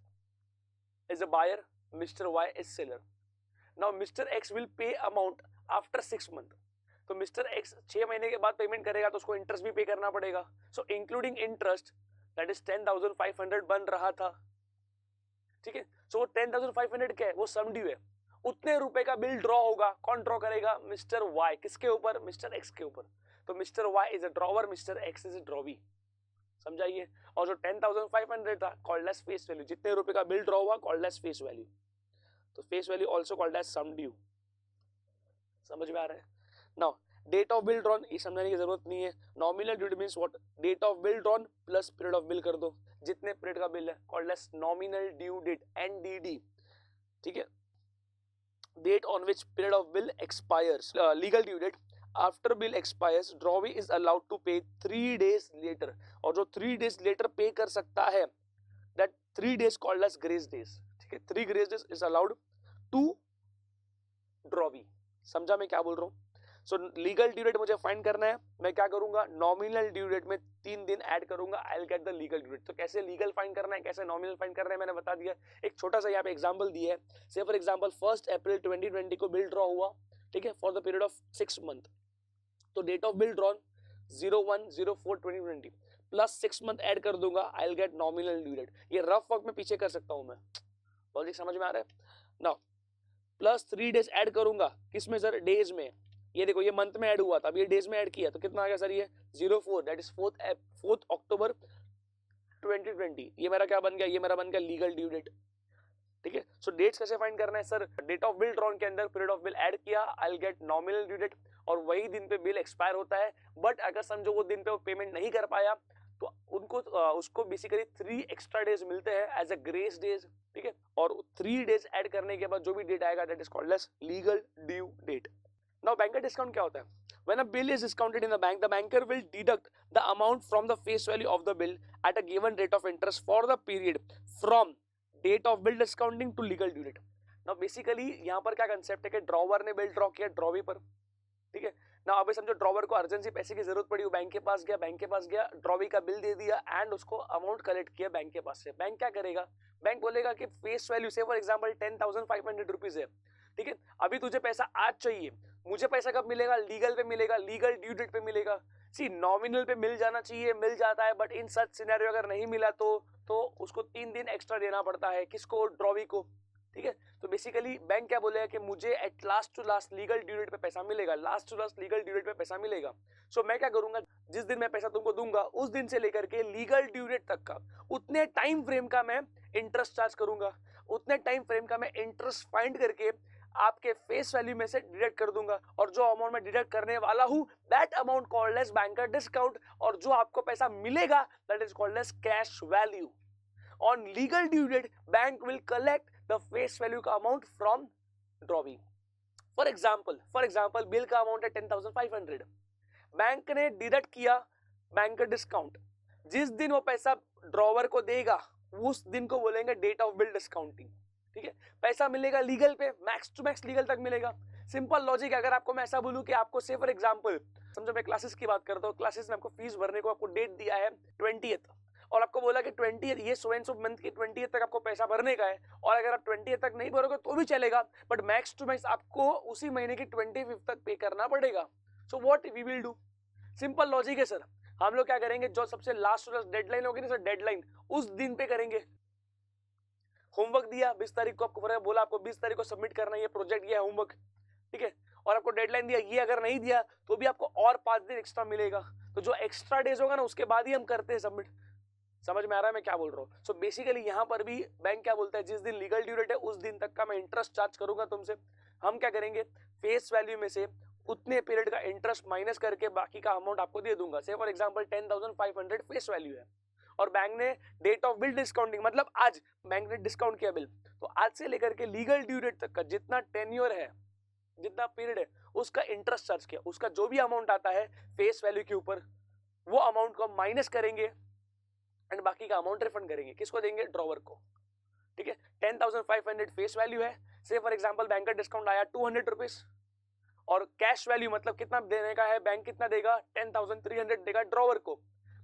is a buyer, mister Y is seller. Now mister X will pay amount after 6 months. तो मिस्टर एक्स 6 महीने के बाद पेमेंट करेगा तो उसको इंटरेस्ट भी पे करना पड़ेगा. सो इंक्लूडिंग इंटरेस्ट दैट इज 10,500 बन रहा था. ठीक है, सो वो 10,500 क्या है, वो सम ड्यू है. उतने रुपए का बिल ड्रॉ होगा, कौन ड्रॉ करेगा, मिस्टर वाई. किसके ऊपर, मिस्टर एक्स के ऊपर. तो mister Y is a drawer, mister X is a drawee. समझाइए. और जो 10,500 था कॉल्ड एज फेस वैल्यू, जितने रुपए का बिल ड्रॉ हुआ कॉल्ड एज फेस वैल्यू. तो face value also called as sum due. समझ में आ रहा है. Now date of bill drawn ये समझाने की जरूरत नहीं है. Nominal due means what, date of bill drawn plus period of bill कर दो, जितने पीरियड का बिल है called as nominal due date, NDD. ठीक है, date on which period of bill expires, legal due date. After bill expires, drawee is allowed to pay 3 days later. और जो 3 days later पे कर सकता है, that 3 days called as grace days. ठीक है, 3 grace days is allowed to drawee. समझा मैं क्या बोल रहा हूँ? सो लीगल ड्यू डेट मुझे फाइंड करना है. मैं क्या करूंगा, नॉमिनल ड्यू डेट में 3 दिन ऐड करूंगा, I will get the legal due date. तो कैसे लीगल फाइंड करना है, कैसे नॉमिनल फाइंड करना है, मैंने बता दिया. एक छोटा सा यहाँ पे एग्जांपल दिया है. से फॉर एग्जांपल 1 अप्रैल 2020 को बिल ड्रॉ हुआ, ठीक है, for the period of 6 month. तो date of bill drawn 01/04/2020 plus 6 month add कर दूंगा, I will get nominal due date. ये रफ वर्क में पीछे कर सकता हूं मैं. लॉजिक समझ में आ रहा है? नाउ प्लस 3 डेज ऐड करूंगा, किसमें सर, डेज में. ये देखो ये मंथ में ऐड हुआ था, अब ये डेज में ऐड किया तो कितना आ गया सर, ये 04, दैट इज 4 अक्टूबर 2020. ये मेरा क्या बन गया, ये मेरा बन गया लीगल ड्यू डेट. ठीक है, सो डेट्स कैसे फाइंड करना है sir, date of bill drawn के अंदर पीरियड ऑफ बिल ऐड किया, I will get nominal due date. और वही दिन पे बिल एक्सपायर होता है. बट अगर समझो वो दिन पे वो पेमेंट नहीं कर पाया तो उनको उसको बेसिकली 3 एक्स्ट्रा डेज मिलते हैं एज अ ग्रेस डेज. ठीक है, और 3 डेज ऐड करने के बाद जो भी डेट आएगा that is called as legal due date. Now banker discount क्या होता है? When a bill is discounted in the banker will deduct the amount from the face value of the bill at a given rate of interest for the period from date of bill discounting to legal due date. Now basically यहाँ पर क्या concept है कि drawer ने bill draw किया drawee पर. ठीक है ना, अभी समझो ड्रॉवर को अर्जेंसी पैसे की जरूरत पड़ी, वो बैंक के पास गया, ड्रॉवी का बिल दे दिया एंड उसको अमाउंट कलेक्ट किया बैंक के पास से. बैंक क्या करेगा, बैंक बोलेगा कि फेस वैल्यू से फॉर एग्जांपल 10,500 रुपीज है. ठीक है, अभी तुझे पैसा आज चाहिए, मुझे पैसा कब मिलेगा, लीगल पे मिलेगा, लीगल ड्यू डेट पे मिलेगा. सी नॉमिनल पे मिल जाना चाहिए, मिल जाता है, बट इन सच सिनेरियो अगर नहीं मिला तो उसको 3 दिन एक्स्ट्रा देना पड़ता है. किसको, ड्रॉवी को. ठीक है, तो बेसिकली बैंक क्या बोलेगा कि मुझे at last to last legal due date पे पैसा मिलेगा, last to last legal due date पे पैसा मिलेगा. सो मैं क्या करूंगा, जिस दिन मैं पैसा तुमको दूंगा उस दिन से लेकर के लीगल ड्यू डेट तक का उतने टाइम फ्रेम का मैं इंटरेस्ट चार्ज करूंगा, उतने टाइम फ्रेम का मैं इंटरेस्ट फाइंड करके आपके फेस वैल्यू में से डिडक्ट कर दूंगा. और जो अमाउंट मैं डिडक्ट करने वाला हूं that amount called as banker discount. और जो आपको पैसा मिलेगा that is called as cash value. On legal due date bank will collect the face value का amount from drawee. For example bill का अमाउंट है 10,500, बैंक ने डिडक्ट किया बैंकर डिस्काउंट. जिस दिन वो पैसा ड्रॉवर को देगा उस दिन को बोलेंगे डेट ऑफ बिल डिस्काउंटिंग. ठीक है, पैसा मिलेगा लीगल पे, मैक्स टू मैक्स लीगल तक मिलेगा. Simple logic. अगर आपको मैं ऐसा बोलूं कि आपको से फॉर एग्जांपल समझो मैं क्लासेस की बात करता हूं, क्लासेस में आपको फीस भरने को आपको डेट दिया है 20th और आपको बोला कि 20th ये सो एंड सो मंथ की 20th तक आपको पैसा भरने का है. और अगर आप 20th तक नहीं भरोगे तो भी चलेगा, बट मैक्स टू मैक्स आपको उसी महीने की 25th तक पे करना पड़ेगा. So what we will do, simple logic है सर. हम लोग क्या करेंगे, जो सबसे लास्ट डेडलाइन होगी ना सर, डेडलाइन उस दिन पे करेंगे. होमवर्क दिया 20 तारीख को, आपको बोला आपको 20 तारीख को सबमिट करना है ये प्रोजेक्ट, ये होमवर्क. ठीक है, और आपको डेडलाइन दिया, ये अगर नहीं दिया तो भी आपको और 5 दिन एक्स्ट्रा मिलेगा. तो जो एक्स्ट्रा डेज होगा ना उसके बाद ही हम करते हैं सबमिट. समझ में आ रहा है मैं क्या बोल रहा हूँ? सो बेसिकली यहाँ पर भी बैंक क्या बोलता है, जिस दिन लीगल ड्यू डेट है उस दिन तक का मैं इंटरेस्ट चार्ज करूंगा तुमसे. हम क्या करेंगे, फेस वैल्यू में से उतने पीरियड का इंटरेस्ट माइनस करके बाकी का अमाउंट आपको दे दूंगा. से फॉर एग्जांपल 10,500 फेस वैल्यू है और बैंक ने डेट ऑफ बिल डिस्काउंटिंग मतलब आज बैंक ने डिस्काउंट किया बिल, तो आज से लेकर के लीगल ड्यू डेट तक का जितना टेन्योर है, जितना पीरियड है, उसका इंटरेस्ट चार्ज किया. उसका जो भी अमाउंट आता है फेस वैल्यू के ऊपर वो अमाउंट को माइनस करेंगे एंड बाकी का अमाउंट रिफंड करेंगे. किसको देंगे, ड्रॉवर को. ठीक है, 10,500 फेस वैल्यू है. से फॉर एग्जांपल बैंक का डिस्काउंट आया 200 रुपीज और कैश वैल्यू मतलब कितना देने का है, बैंक कितना देगा, 10,300 देगा ड्रॉवर को.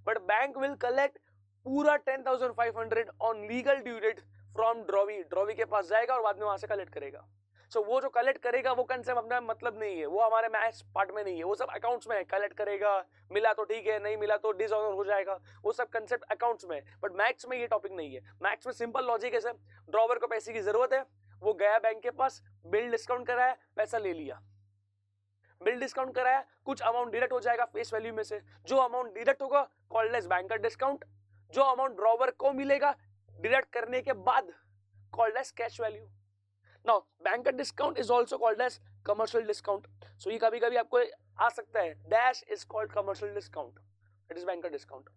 बट बैंक विल कलेक्ट पूरा 10,500 on legal due date from drawee. Drawee के पास जाएगा और बाद में वहां से कलेक्ट करेगा. सो वो जो कलेक्ट करेगा वो कंसेप्ट अपना मतलब नहीं है, वो हमारे मैथ्स पार्ट में नहीं है, वो सब अकाउंट्स में है. कलेक्ट करेगा, मिला तो ठीक है, नहीं मिला तो डिसऑनर हो जाएगा, वो सब कंसेप्ट अकाउंट्स में है. बट मैथ्स में ये टॉपिक नहीं है. मैथ्स में सिंपल लॉजिक है सर, ड्रॉवर को पैसे की जरूरत है, वो गया बैंक के पास, बिल डिस्काउंट कराया, पैसा ले लिया. बिल डिस्काउंट कराया, कुछ अमाउंट डिडक्ट हो जाएगा फेस वैल्यू में से, जो अमाउंट डिडक्ट होगा कॉल्ड एज बैंकर डिस्काउंट. जो अमाउंट ड्रॉवर को मिलेगा डिडक्ट करने के बाद called as cash value. Now banker discount is also called as commercial discount. So ये कभी कभी आपको आ सकता है, dash is called commercial discount, it is banker discount.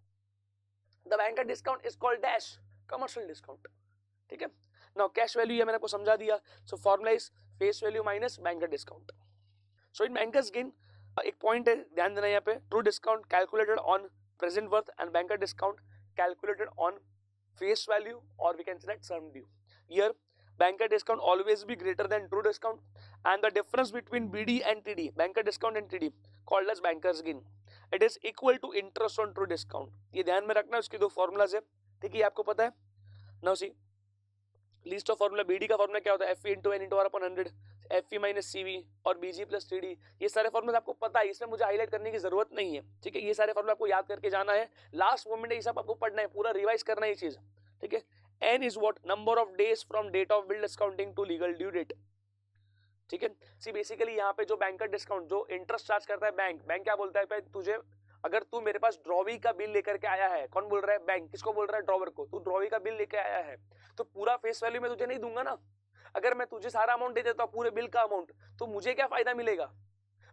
The banker discount is called dash commercial discount. ठीक है, now cash value ये मैंने आपको समझा दिया. So formula is face value minus banker discount. So in bankers gain एक point है ध्यान देना यहाँ पे, true discount calculated on present worth and banker discount calculated on face value, or we can say that sum due. Here banker discount always be greater than true discount, and the difference between BD and TD, banker discount and TD, called as bankers gain, it is equal to interest on true discount. ये ध्यान में रखना, उसके दो formulas है, ठीक है, आपको पता है. Now see list of formula, BD का फॉर्मूला क्या होता है, FV into N into R upon 100, FV minus CV और BG plus TD. ये सारे फॉर्मूले आपको पता है, इसमें मुझे हाईलाइट करने की जरूरत नहीं है, ठीक है. ये सारे फॉर्मूले आपको याद करके जाना है, लास्ट मोमेंट ये सब आपको पढ़ना है, पूरा रिवाइज करना है ये चीज, ठीक है. N is what, number of days from date of bill discounting to legal due date, ठीक है. सी बेसिकली यहाँ पे जो बैंकर डिस्काउंट, जो इंटरेस्ट चार्ज करता है बैंक, बैंक क्या बोलता है भाई, तुझे अगर तू मेरे पास ड्रॉवी का बिल लेकर के आया है, कौन बोल रहा है, बैंक. किसको बोल रहा है, ड्रॉवर को. तू ड्रॉवी का बिल लेकर आया है तो पूरा फेस वैल्यू में तुझे नहीं दूंगा ना. अगर मैं तुझे सारा अमाउंट दे देता हूँ, पूरे बिल का अमाउंट, तो मुझे क्या फायदा मिलेगा.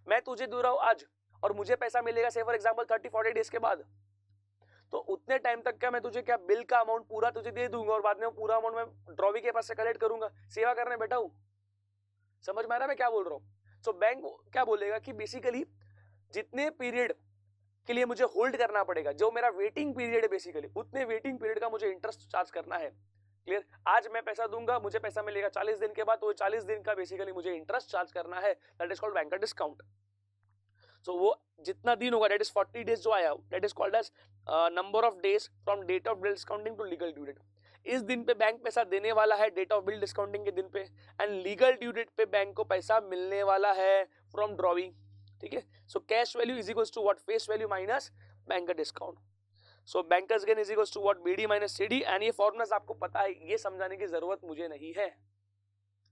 मैं तुझे दे रहा हूँ आज और मुझे पैसा मिलेगा से फॉर एग्जाम्पल 30-40 डेज के बाद, तो उतने टाइम तक क्या मैं तुझे क्या बिल का अमाउंट पूरा तुझे दे दूंगा और बाद में पूरा अमाउंट मैं ड्रॉवी के पास से कलेक्ट करूंगा, सेवा करने बैठा हूं. समझ में आ रहा है मैं क्या बोल रहा हूं. सो बैंक क्या बोलेगा कि बेसिकली जितने पीरियड के लिए मुझे होल्ड करना पड़ेगा, जो मेरा वेटिंग पीरियड है बेसिकली, उतने वेटिंग पीरियड का मुझे इंटरेस्ट चार्ज करना है. क्लियर. आज मैं पैसा दूंगा, मुझे पैसा मिलेगा 40 दिन के बाद, तो 40 दिन का बेसिकली मुझे इंटरेस्ट चार्ज करना है, that is called banker discount. So वो जितना दिन होगा, दैट इज 40 डेज जो आया, that is called as number of days from date of bill discounting to legal due date. इस दिन पे बैंक पैसा देने वाला है डेट ऑफ बिल डिस्काउंटिंग के दिन पे, एंड लीगल ड्यू डेट पे बैंक को पैसा मिलने वाला है फ्रॉम ड्रॉविंग, ठीक है. So cash value is equals to what, face value minus banker discount. So bankers gain is equals to what, BD minus CD. And ये फॉर्मूलाज आपको पता है, ये समझाने की जरूरत मुझे नहीं है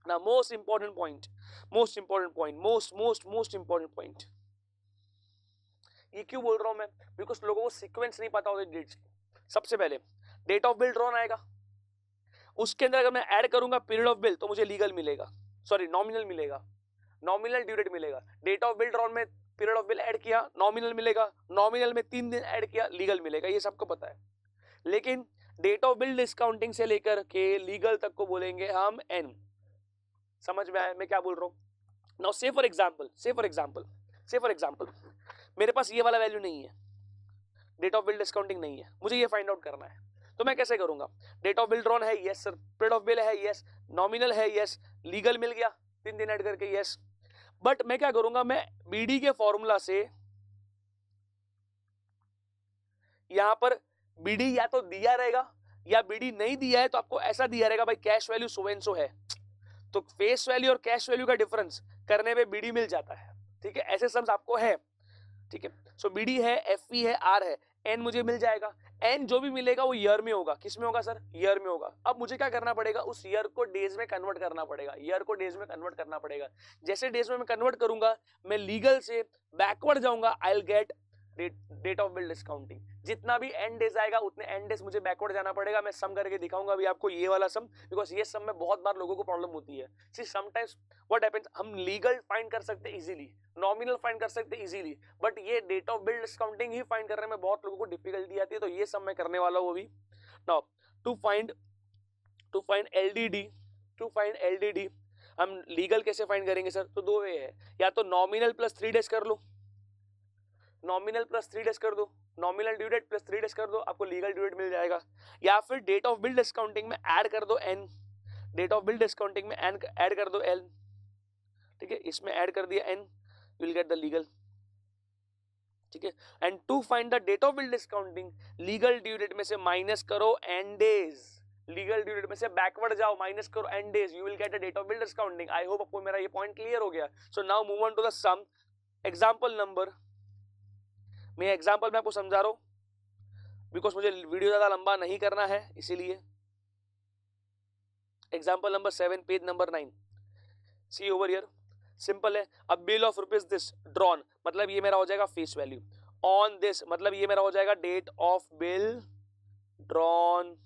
ना. Most important point, most important point, most important point. ये क्यों बोल रहा हूं मैं, बिकॉज लोगों को सीक्वेंस नहीं पता होता डेट्स. सबसे पहले डेट ऑफ बिल ड्रॉन आएगा, उसके अंदर अगर मैं ऐड करूंगा पीरियड ऑफ बिल तो मुझे लीगल मिलेगा, सॉरी नॉमिनल मिलेगा, नॉमिनल ड्यू डेट मिलेगा. डेट ऑफ बिल ड्रॉन में पीरियड ऑफ बिल ऐड किया, नॉमिनल मिलेगा, नॉमिनल में 3 दिन ऐड किया, लीगल मिलेगा. ये सबको पता है. लेकिन डेट ऑफ बिल डिस्काउंटिंग से लेकर के लीगल तक को बोलेंगे हम एन. समझ में आया मैं क्या बोल रहा हूं. नाउ से फॉर एग्जांपल मेरे पास ये वाला वैल्यू नहीं है, डेट ऑफ बिल डिस्काउंटिंग नहीं है, मुझे ये फाइंड आउट करना है, तो मैं कैसे करूंगा. डेट ऑफ बिल ड्रॉन है, yes sir. Period of bill है, यस. नॉमिनल है, यस. लीगल मिल गया 3 दिन ऐड करके, यस. बट मैं क्या करूंगा, मैं बीडी के फॉर्मूला से यहां पर बीडी या तो दिया रहेगा या बीडी नहीं दिया है तो आपको ऐसा दिया रहेगा भाई cash value so and so है, तो फेस वैल्यू और कैश वैल्यू का डिफरेंस करने पे बीडी मिल जाता है, ठीक है. ऐसे सम्स आपको है, ठीक है. सो बीडी है, एफवी है, आर है, एन मुझे मिल जाएगा. एन जो भी मिलेगा वो ईयर में होगा. किस में होगा सर, ईयर में होगा. अब मुझे क्या करना पड़ेगा, उस ईयर को डेज में कन्वर्ट करना पड़ेगा, ईयर को डेज में कन्वर्ट करना पड़ेगा. जैसे डेज में मैं कन्वर्ट करूंगा, मैं लीगल से बैकवर्ड जाऊंगा, I will get date of bill discounting. जितना भी एंड डेज आएगा उतने एंड डेज मुझे बैकवर्ड जाना पड़ेगा. मैं सम करके दिखाऊंगा अभी आपको ये वाला सम, बिकॉज ये सम में बहुत बार लोगों को प्रॉब्लम होती है. सी समटाइम्स व्हाट हैपेंस, हम लीगल फाइंड कर सकते इजीली, नॉमिनल फाइंड कर सकते इजीली, बट ये डेट ऑफ बिल डिस्काउंटिंग ही फाइंड करने में बहुत लोगों को डिफिकल्टी आती है. तो ये सम मैं करने वाला हूं अभी. नाउ टू फाइंड एलडीडी हम लीगल कैसे फाइंड करेंगे सर, तो 2 वे है. या तो नॉमिनल प्लस 3 डेज कर लो, नॉमिनल प्लस 3 डेज कर दो, nominal due date plus 3 days कर दो, आपको लीगल ड्यू डेट मिल जाएगा. या फिर डेट ऑफ बिल डिस्काउंटिंग में ऐड कर दो N, date of bill discounting में एन ऐड कर दो एल, ठीक है. इसमें ऐड कर दिया N, you will get the legal, ठीक है. And to find the date of bill discounting, legal due date में से माइनस करो N days, legal due date में से बैकवर्ड जाओ, माइनस करो N days, you will get a date of bill discounting. I hope आपको मेरा ये पॉइंट क्लियर हो गया. So now move on to the sum. Example number, मैं एग्जांपल में आपको समझा रहा हूं बिकॉज मुझे वीडियो ज्यादा लंबा नहीं करना है, इसीलिए. Example number 7, page number 9. See over here, simple है. A bill of rupees this drawn, मतलब ये मेरा हो जाएगा फेस वैल्यू. ऑन दिस मतलब ये मेरा हो जाएगा date of bill drawn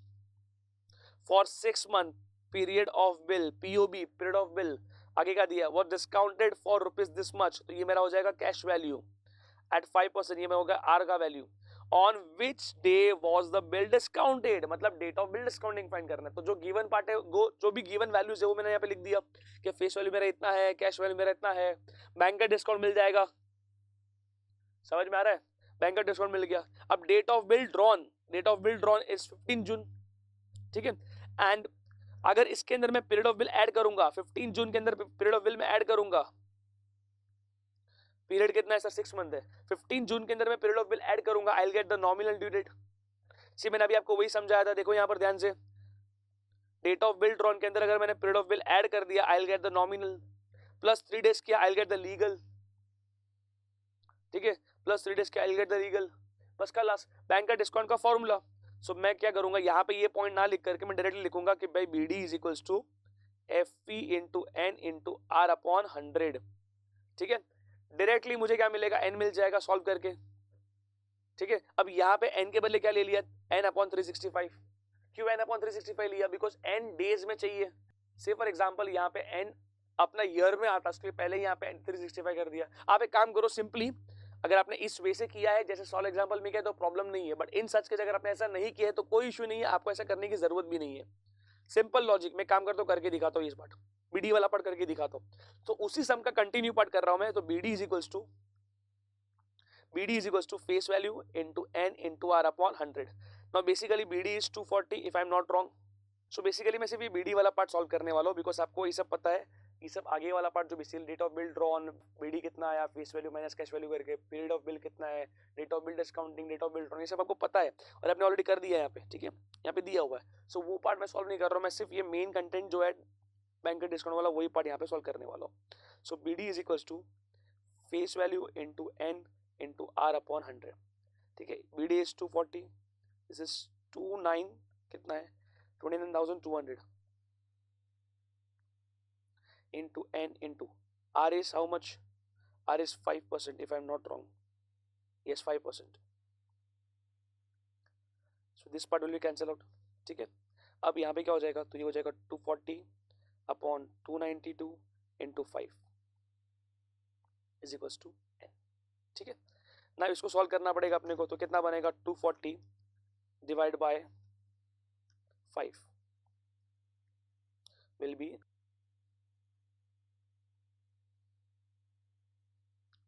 for 6 month period of bill, POB period of bill. आगे का दिया वो discounted for rupees this much, तो ये मेरा हो जाएगा कैश वैल्यू एट 5%, ये में होगा आर का value. On which day was the bill discounted, मतलब date of bill discounting find करना है। तो जो गिवन पार्ट है, जो भी गिवन वैल्यूज है वो मैंने यहाँ पे लिख दिया कि फेस वैल्यू मेरा इतना है, कैश वैल्यू मेरा इतना है, बैंक का डिस्काउंट मिल जाएगा। समझ में आ रहा है? बैंक का डिस्काउंट मिल गया। अब date of bill drawn is 15 June, ठीक है। एंड अगर इसके अंदर मैं पीरियड ऑफ बिल ऐड करूंगा, 15 जून के अंदर पीरियड ऑफ बिल में ऐड करूंगा, पीरियड कितना है सर? 6 मंथ है। 15 जून के अंदर मैं पीरियड ऑफ बिल ऐड करूंगा, I will get the nominal due date. See मैंने अभी आपको वही समझाया था, देखो यहां पर ध्यान से, डेट ऑफ बिल ड्रॉन के अंदर अगर मैंने पीरियड ऑफ बिल ऐड कर दिया, I will get the nominal, plus 3 days किया, I will get the legal, ठीक है, प्लस 3 डेज किया, I will get the legal, बस का लास्ट बैंक का डिस्काउंट का फॉर्मूला। सो मैं क्या करूंगा, यहाँ पे ये पॉइंट ना लिख करके मैं डायरेक्टली लिखूंगा कि भाई B D is equals to F P into N into R upon 100, ठीक है। डायरेक्टली मुझे क्या मिलेगा? एन मिल जाएगा सॉल्व करके, ठीक है। अब यहाँ पे एन के बदले क्या ले लिया? N upon 365। क्यों एन अपॉन 365 लिया? बिकॉज एन डेज में चाहिए। से फॉर एग्जाम्पल यहाँ पे एन अपना ईयर में आता, उसके पहले यहाँ पे 365 कर दिया। आप एक काम करो, सिंपली अगर आपने इस वे से किया है जैसे सॉल्व एग्जांपल में किया तो प्रॉब्लम नहीं है, बट इन सच के अगर आपने ऐसा नहीं किया है तो कोई इशू नहीं है, आपको ऐसा करने की जरूरत भी नहीं है। सिंपल लॉजिक में काम करता हूँ, करके दिखाता हूँ इस पार्ट, बीडी वाला पार्ट करके दिखाता हूँ। तो उसी सम का कंटिन्यू पार्ट कर रहा हूं मैं। तो BD is equals to face value into N into R upon 100। Now basically BD is 240 if I am not wrong. So basically मैं सिर्फ ये बीडी वाला पार्ट सॉल्व करने वाला हूँ, बिकॉज आपको ये सब पता है। ये सब आगे वाला पार्ट जो basically date of bill drawn, BD कितना आया, face value minus cash value करके, पीरियड ऑफ बिल कितना है, date of bill discounting, date of bill drawn, ये सब आपको पता है और आपने ऑलरेडी कर दिया है यहाँ पे, ठीक है, यहाँ पे दिया हुआ है। सो वो पार्ट मैं सॉल्व नहीं कर रहा हूँ, मैं सिर्फ ये मेन कंटेंट जो है बैंक का डिस्काउंट वाला वही पार्ट यहाँ पे सॉल्व करने वाला हूँ। So B D is equals to face value into N into R upon 100, ठीक है। B D is 240, this is 29 कितना है 29,200 into n into r is how much? R is 5% if I am not wrong. Yes, 5%. So this part will be cancel out, ठीक है। अब यहाँ पे क्या हो जाएगा? तो ये हो जाएगा 240 upon 292 into 5 is equals to n, ठीक है ना। इसको सॉल्व करना पड़ेगा अपने को, तो कितना बनेगा? 240 डिवाइड बाय 5 विल बी,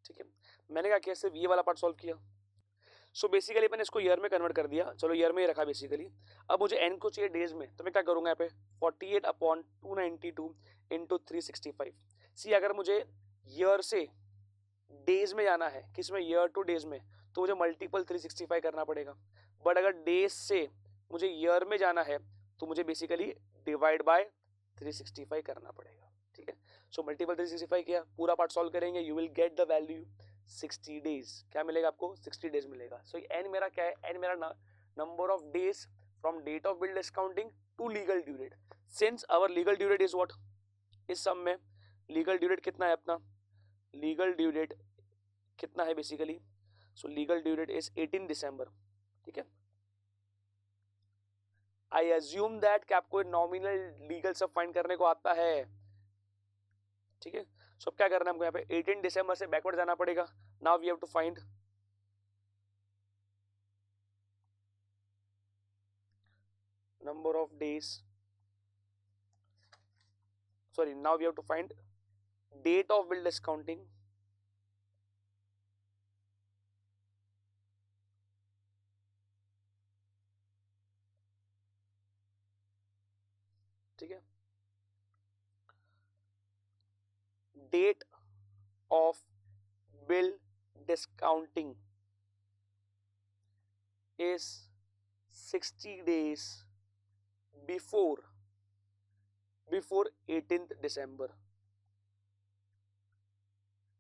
ठीक है। मैंने क्या किया? सिर्फ ये वाला पार्ट सॉल्व किया। सो बेसिकली मैंने इसको ईयर में कन्वर्ट कर दिया, चलो ईयर में ही रखा बेसिकली। अब मुझे एन को चाहिए डेज में, तो मैं क्या करूंगा यहाँ पे 48 अपॉन 292 इंटू 365। सी अगर मुझे ईयर से डेज में जाना है, किस में? ईयर टू डेज में, तो मुझे मल्टीपल 365 करना पड़ेगा। बट अगर डेज से मुझे ईयर में जाना है तो मुझे बेसिकली डिवाइड बाय 365 करना पड़ेगा, ठीक है। सो मल्टीपल 365 किया, पूरा पार्ट सॉल्व करेंगे, you will get the value 60 days. क्या मिलेगा आपको? 60 डेज मिलेगा। सो एन मेरा क्या है? एन मेरा number of days from date of bill discounting to legal due date. Since our legal due date is what? इस सम में लीगल ड्यू डेट कितना है अपना? लीगल ड्यू डेट कितना है बेसिकली? So legal due date is 18 December, ठीक है। आई अज्यूम दैट कि आपको नॉमिनल लीगल सब फाइंड करने को आता है, ठीक है। सो अब क्या करना है हमको? यहाँ पे 18 दिसंबर से बैकवर्ड जाना पड़ेगा। Now we have to find number of days, sorry, now we have to find date of bill discounting, ठीक है। Date of bill discounting is 60 days before 18th December।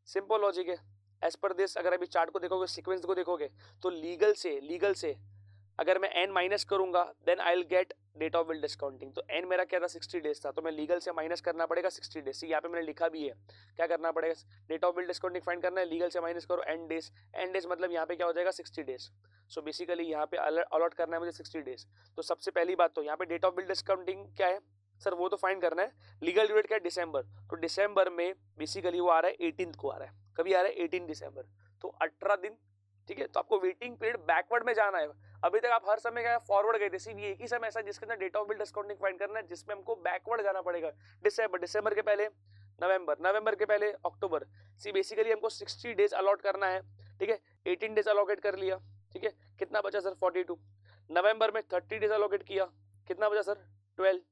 Simple logic है। एज पर दिस अगर अभी chart को देखोगे, sequence को देखोगे, तो लीगल से अगर मैं n माइनस करूंगा then I will get date of bill discounting. तो n मेरा क्या था? 60 डेज था, तो मैं लीगल से माइनस करना पड़ेगा 60 डेज। यहाँ पे मैंने लिखा भी है क्या करना पड़ेगा? Date of bill discounting find करना है, लीगल से माइनस करो n डेज मतलब यहाँ पे क्या हो जाएगा? 60 डेज। सो बेसिकली यहाँ पे अलॉट करना है मुझे 60 डेज। तो सबसे पहली बात तो यहाँ पे डेट ऑफ बिल डिस्काउंटिंग क्या है सर? वो तो फाइंड करना है। लीगल ड्यू डेट क्या है? दिसंबर। तो दिसंबर में बेसिकली वो आ रहा है 18th को आ रहा है। कभी आ रहा है? 18 दिसंबर। तो 18 दिन, ठीक है, तो आपको वेटिंग पीरियड बैकवर्ड में जाना है। अभी तक आप हर समय क्या फॉरवर्ड गए थे, सिर्फ एक ही समय ऐसा जिसके अंदर date of bill discounting find करना है, जिसमें हमको बैकवर्ड जाना पड़ेगा। दिसंबर के पहले नवंबर के पहले अक्टूबर। सी बेसिकली हमको 60 डेज अलॉट करना है, ठीक है। 18 डेज अलॉकेट कर लिया, ठीक है। कितना बचा सर? 42। नवंबर में 30 डेज अलॉकेट किया, कितना बचा सर? 12,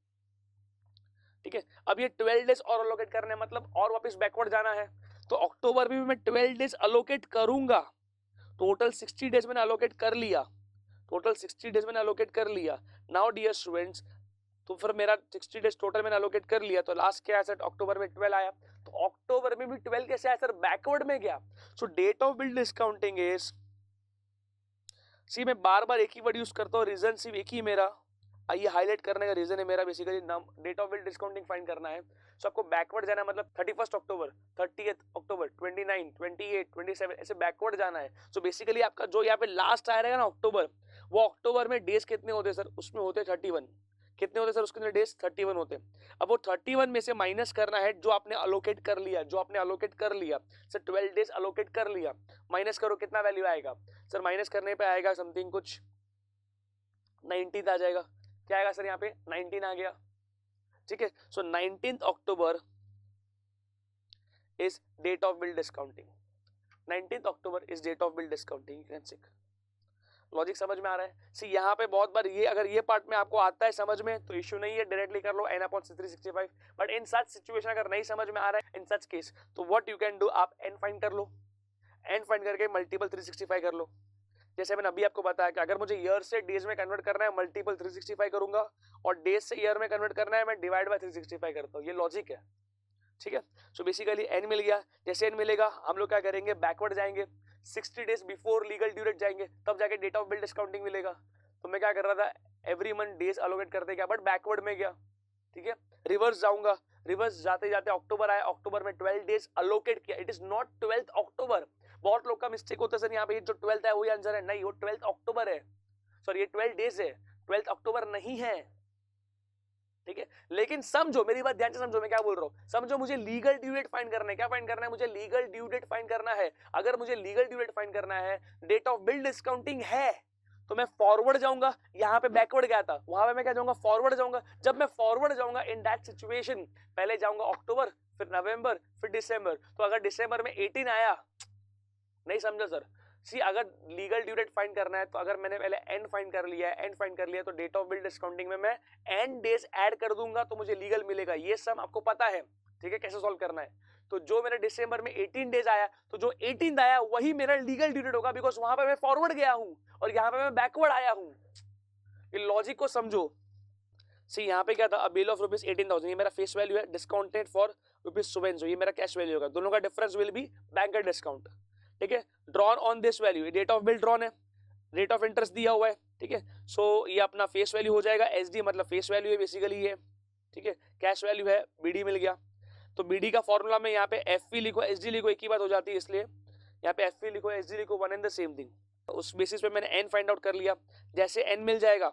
ठीक है। अब ये 12 डेज और अलोकेट करने मतलब और वापस बैकवर्ड जाना है, तो अक्टूबर में भी मैं 12 डेज अलोकेट करूंगा। टोटल 60 डेज मैंने अलोकेट कर लिया, नाउ डियर स्टूडेंट्स, तो फिर मेरा 60 डेज टोटल मैंने अलोकेट कर लिया, तो लास्ट क्या है? अक्टूबर में 12 आया, तो अक्टूबर में भी 12 कैसे आया सर? बैकवर्ड में गया। So date of bill discounting is, see मैं बार बार एक ही वर्ड यूज करता हूँ, रीजन सिर्फ एक ही मेरा, ये हाईलाइट करने का रीजन है मेरा basically, date of bill discounting find करना है। सो आपको बैकवर्ड जाना है, मतलब 31 अक्टूबर, 30 अक्टूबर, 29, 28, 27 ऐसे बैकवर्ड जाना है। सो बेसिकली आपका जो यहाँ पे लास्ट आया रहेगा ना अक्टूबर, वो अक्टूबर में डेज कितने होते हैं सर? उसमें होते 31। कितने होते सर उसके अंदर डेज? 31 होते हैं। अब वो 31 में से माइनस करना है जो आपने अलोकेट कर लिया, सर 12 डेज अलोकेट कर लिया, माइनस करो, कितना वैल्यू आएगा सर? माइनस करने पे आएगा समथिंग कुछ 19 आ जाएगा। क्या आएगा सर? यहाँ पे 19 आ गया, ठीक है। So 19 October is date of bill discounting, 19 October is date of bill discounting. You can check. Logic समझ में आ रहा है? सी यहाँ पे बहुत बार ये, अगर ये पार्ट में आपको आता है समझ में तो इश्यू नहीं है, डायरेक्टली कर लो n/365। But in such situation अगर नहीं समझ में आ रहा है इन सच केस, तो व्हाट यू कैन डू, आप n फाइंड कर लो, n फाइंड करके मल्टीपल 365 कर लो। जैसे मैंने अभी आपको बताया कि अगर मुझे ईयर से डेज में कन्वर्ट करना है, मल्टीपल 365 करूंगा, और डेज से ईयर में कन्वर्ट करना है, मैं डिवाइड बाय 365 करता हूँ। ये लॉजिक है, ठीक है। सो बेसिकली n मिल गया, जैसे n मिलेगा हम लोग क्या करेंगे? बैकवर्ड जाएंगे, 60 days before legal due date जाएंगे, तब जाके डेट ऑफ बिल डिस्काउंटिंग मिलेगा। तो मैं क्या कर रहा था? एवरी मंथ डेज अलोकेट करते गया, बट बैकवर्ड में गया, ठीक है। रिवर्स जाऊंगा, रिवर्स जाते जाते अक्टूबर आया, अक्टूबर में 12 डेज अलोकेट किया। इट इज नॉट 12 अक्टूबर। बहुत लोग का मिस्टेक होता है सर, यहाँ पे जो 12 है वही आंसर है, नहीं, वो 12 अक्टूबर है, सॉरी ये 12 डेज है, 12 अक्टूबर नहीं है, ठीक है। लेकिन समझो, मेरी बात ध्यान से समझो, मैं क्या बोल रहा हूं। समझो, मुझे लीगल ड्यू डेट फाइंड करना है। क्या फाइंड करना है? मुझे लीगल ड्यू डेट फाइंड करना है। अगर मुझे लीगल ड्यू डेट फाइंड करना है, डेट ऑफ बिल डिस्काउंटिंग है, तो मैं फॉरवर्ड जाऊंगा। यहाँ पे बैकवर्ड गया था, वहां पे मैं क्या जाऊंगा? फॉरवर्ड जाऊंगा। जब मैं फॉरवर्ड जाऊंगा इन दैट सिचुएशन, पहले जाऊंगा अक्टूबर, फिर नवंबर, फिर दिसंबर। तो अगर दिसंबर में 18 आया, नहीं समझा सर? सी अगर लीगल ड्यू डेट फाइंड करना है, तो अगर मैंने पहले एन फाइंड कर लिया है, तो डेट ऑफ बिल डिस्काउंटिंग में मैं एन डेज ऐड कर दूंगा, तो मुझे लीगल मिलेगा। ये सम आपको पता है, ठीक है, कैसे सॉल्व करना है। तो जो मेरे दिसंबर में 18 डेज आया, तो जो 18 आया वही मेरा लीगल ड्यू डेट होगा, बिकॉज वहां पे मैं फॉरवर्ड गया हूं और यहाँ पे मैं बैकवर्ड आया हूं। ये लॉजिक को समझो। सी यहाँ पे क्या था? बिल ऑफ रुपीज 18,000, ये मेरा फेस वैल्यू है, डिस्काउंटेड फॉर रुपीज सुवेंजो, ये मेरा कैश वैल्यू होगा। दोनों का difference will be banker discount, ठीक है। Drawn on this value, date of bill drawn है, रेट ऑफ इंटरेस्ट दिया हुआ है, ठीक है। सो ये अपना फेस वैल्यू हो जाएगा, एसडी मतलब फेस वैल्यू है बेसिकली ये, ठीक है। कैश वैल्यू है, बीडी मिल गया। तो बीडी का फॉर्मूला में यहाँ पे एफपी लिखो, एसडी लिखो, एक ही बात हो जाती है, इसलिए यहाँ पे एफपी लिखो, एसडी लिखो, one and the same thing. उस बेसिस पे मैंने एन फाइंड आउट कर लिया। जैसे एन मिल जाएगा,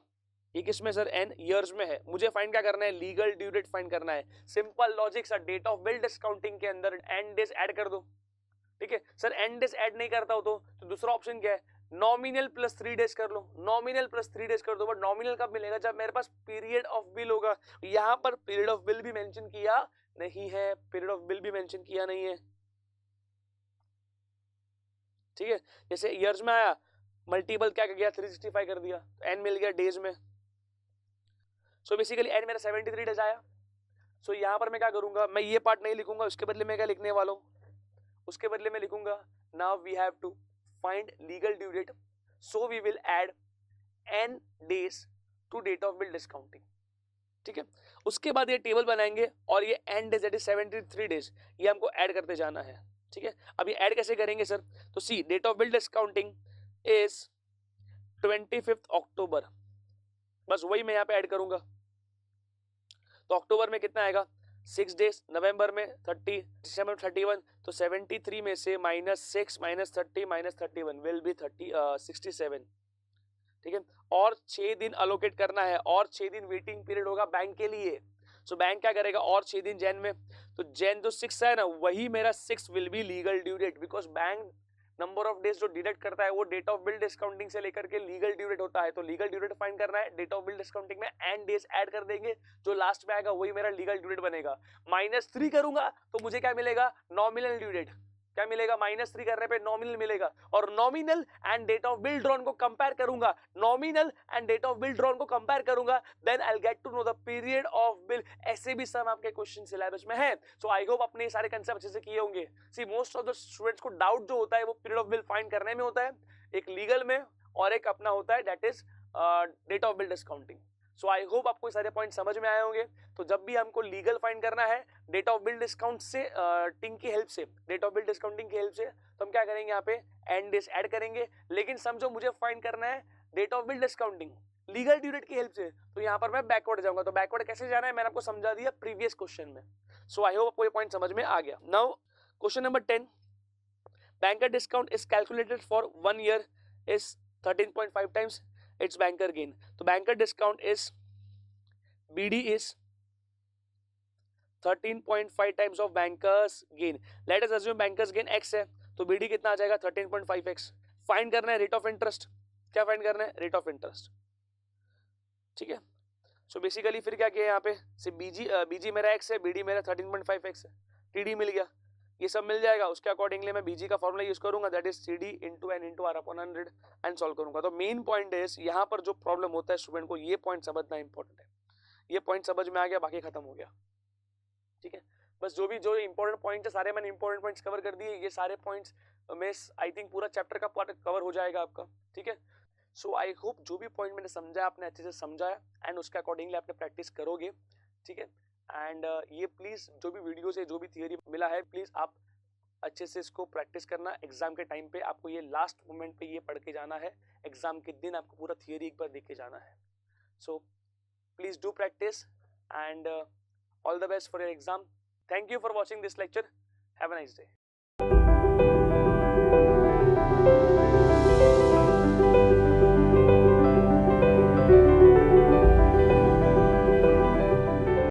ये किसमें सर? एन ईयर्स में है। मुझे फाइंड क्या करना है? लीगल ड्यू डेट फाइंड करना है। Simple logic sir, date of bill discounting के अंदर एंड डेज ऐड कर दो, ठीक है। सर एंड डेज ऐड नहीं करता हो तो दूसरा ऑप्शन क्या है? नॉमिनल प्लस 3 डेज कर लो, नॉमिनल प्लस 3 डेज कर दो। बट नॉमिनल कब मिलेगा? जब मेरे पास पीरियड ऑफ बिल होगा। यहाँ पर पीरियड ऑफ बिल भी मेंशन किया नहीं है, पीरियड ऑफ बिल भी मेंशन किया नहीं है, ठीक है। जैसे ईयर्स में आया, मल्टीपल क्या कर गया? 365 कर दिया, तो एन मिल गया डेज में। सो बेसिकली एन मेरा 73 डेज आया। सो यहाँ पर मैं क्या करूंगा? मैं ये पार्ट नहीं लिखूंगा, उसके बदले में क्या लिखने वाला हूँ? उसके बदले में लिखूंगा, now we have to find legal due date, so we will add n days to date of bill discounting, ठीक है। उसके बाद ये टेबल बनाएंगे और ये n days that is 73 days, ये हमको ऐड करते जाना है, ठीक है। अब ये ऐड कैसे करेंगे सर? तो see date of bill discounting is 25 October, बस वही मैं यहाँ पे ऐड करूंगा। तो अक्टूबर में कितना आएगा? 6 डेज, नवंबर में 30, दिसंबर में 31, तो 73 में से -6 -30 -31 विल बी 67, ठीक है। और 6 दिन अलोकेट करना है, और 6 दिन वेटिंग पीरियड होगा बैंक के लिए। सो बैंक क्या करेगा? और 6 दिन जैन में, तो जैन जो 6 है ना, वही मेरा 6 will be legal due date, because bank number of days जो डिडक्ट करता है वो डेट ऑफ बिल डिस्काउंटिंग से लेकर के लीगल ड्यू डेट होता है, तो लीगल ड्यू डेट फाइंड करना है, डेट ऑफ बिल डिस्काउंटिंग में एंड डेज ऐड कर देंगे, जो लास्ट में आएगा वही मेरा लीगल ड्यू डेट बनेगा। -3 करूंगा तो मुझे क्या मिलेगा, नॉमिनल ड्यू डेट। क्या मिलेगा, -3 करने पे नॉमिनल मिलेगा, और nominal and date of bill drawn को कंपेयर करूंगा, nominal and date of bill drawn को कंपेयर करूंगा, then I will get to know the period of bill. ऐसे भी सम आपके क्वेश्चन सिलेबस में है, सो आई होप अपने सारे कंसेप्ट अच्छे से किए होंगे। सी मोस्ट ऑफ द स्टूडेंट्स को डाउट जो होता है वो पीरियड ऑफ बिल फाइंड करने में होता है, एक लीगल में और एक अपना होता है that is date of bill discounting. So I hope आपको सारे पॉइंट समझ में आए होंगे। तो जब भी हमको लीगल फाइंड करना है डेट ऑफ बिल डिस्काउंट से टिंग की हेल्प से, डेट ऑफ बिल डिस्काउंटिंग की हेल्प से, तो हम क्या करेंगे, यहाँ पे एंड डेज ऐड करेंगे। लेकिन समझो मुझे फाइंड करना है date of bill discounting legal due date की हेल्प से, तो यहाँ पर मैं बैकवर्ड जाऊंगा। तो बैकवर्ड कैसे जाना है मैंने आपको समझा दिया प्रीवियस क्वेश्चन में। सो आई होप आपको ये पॉइंट समझ में आ गया। Now question number 10, banker discount is calculated for 1 year is 13.5 times its banker gain. तो banker discount is BD is 13.5 times of bankers gain. Let us assume bankers gain x है, तो BD कितना आ जाएगा 13.5x। Find करना है rate of interest. क्या find करना है, रेट ऑफ इंटरेस्ट। ठीक है, सो बेसिकली फिर क्या किया यहाँ पे, से बीजी मेरा x है, BD मेरा 13.5x है, TD मिल गया, ये सब मिल जाएगा। उसके अकॉर्डिंगली मैं बीजी का फॉर्मूला यूज करूंगा, that is CD into N into R upon 100 and solve करूंगा। तो मेन पॉइंट इज यहाँ पर जो प्रॉब्लम होता है स्टूडेंट को, ये पॉइंट समझना इंपॉर्टेंट है। ये पॉइंट समझ में आ गया, बाकी खत्म हो गया। ठीक है, बस जो इंपॉर्टेंट पॉइंट है सारे मैंने इंपॉर्टेंट पॉइंट्स कवर कर दिए। ये सारे पॉइंट्स में आई थिंक पूरा चैप्टर का पार्ट कवर हो जाएगा आपका। ठीक है, सो आई होप जो भी पॉइंट मैंने समझा आपने अच्छे से समझा है एंड उसके अकॉर्डिंगली आपने प्रैक्टिस करोगे। ठीक है, एंड ये प्लीज जो भी वीडियो से जो भी थियरी मिला है प्लीज आप अच्छे से इसको प्रैक्टिस करना। एग्जाम के टाइम पे आपको ये लास्ट मोमेंट पे ये पढ़ के जाना है, एग्जाम के दिन आपको पूरा थियरी एक बार देख के जाना है। So please do practice and all the best for your exam. Thank you for watching this lecture. Have a nice day.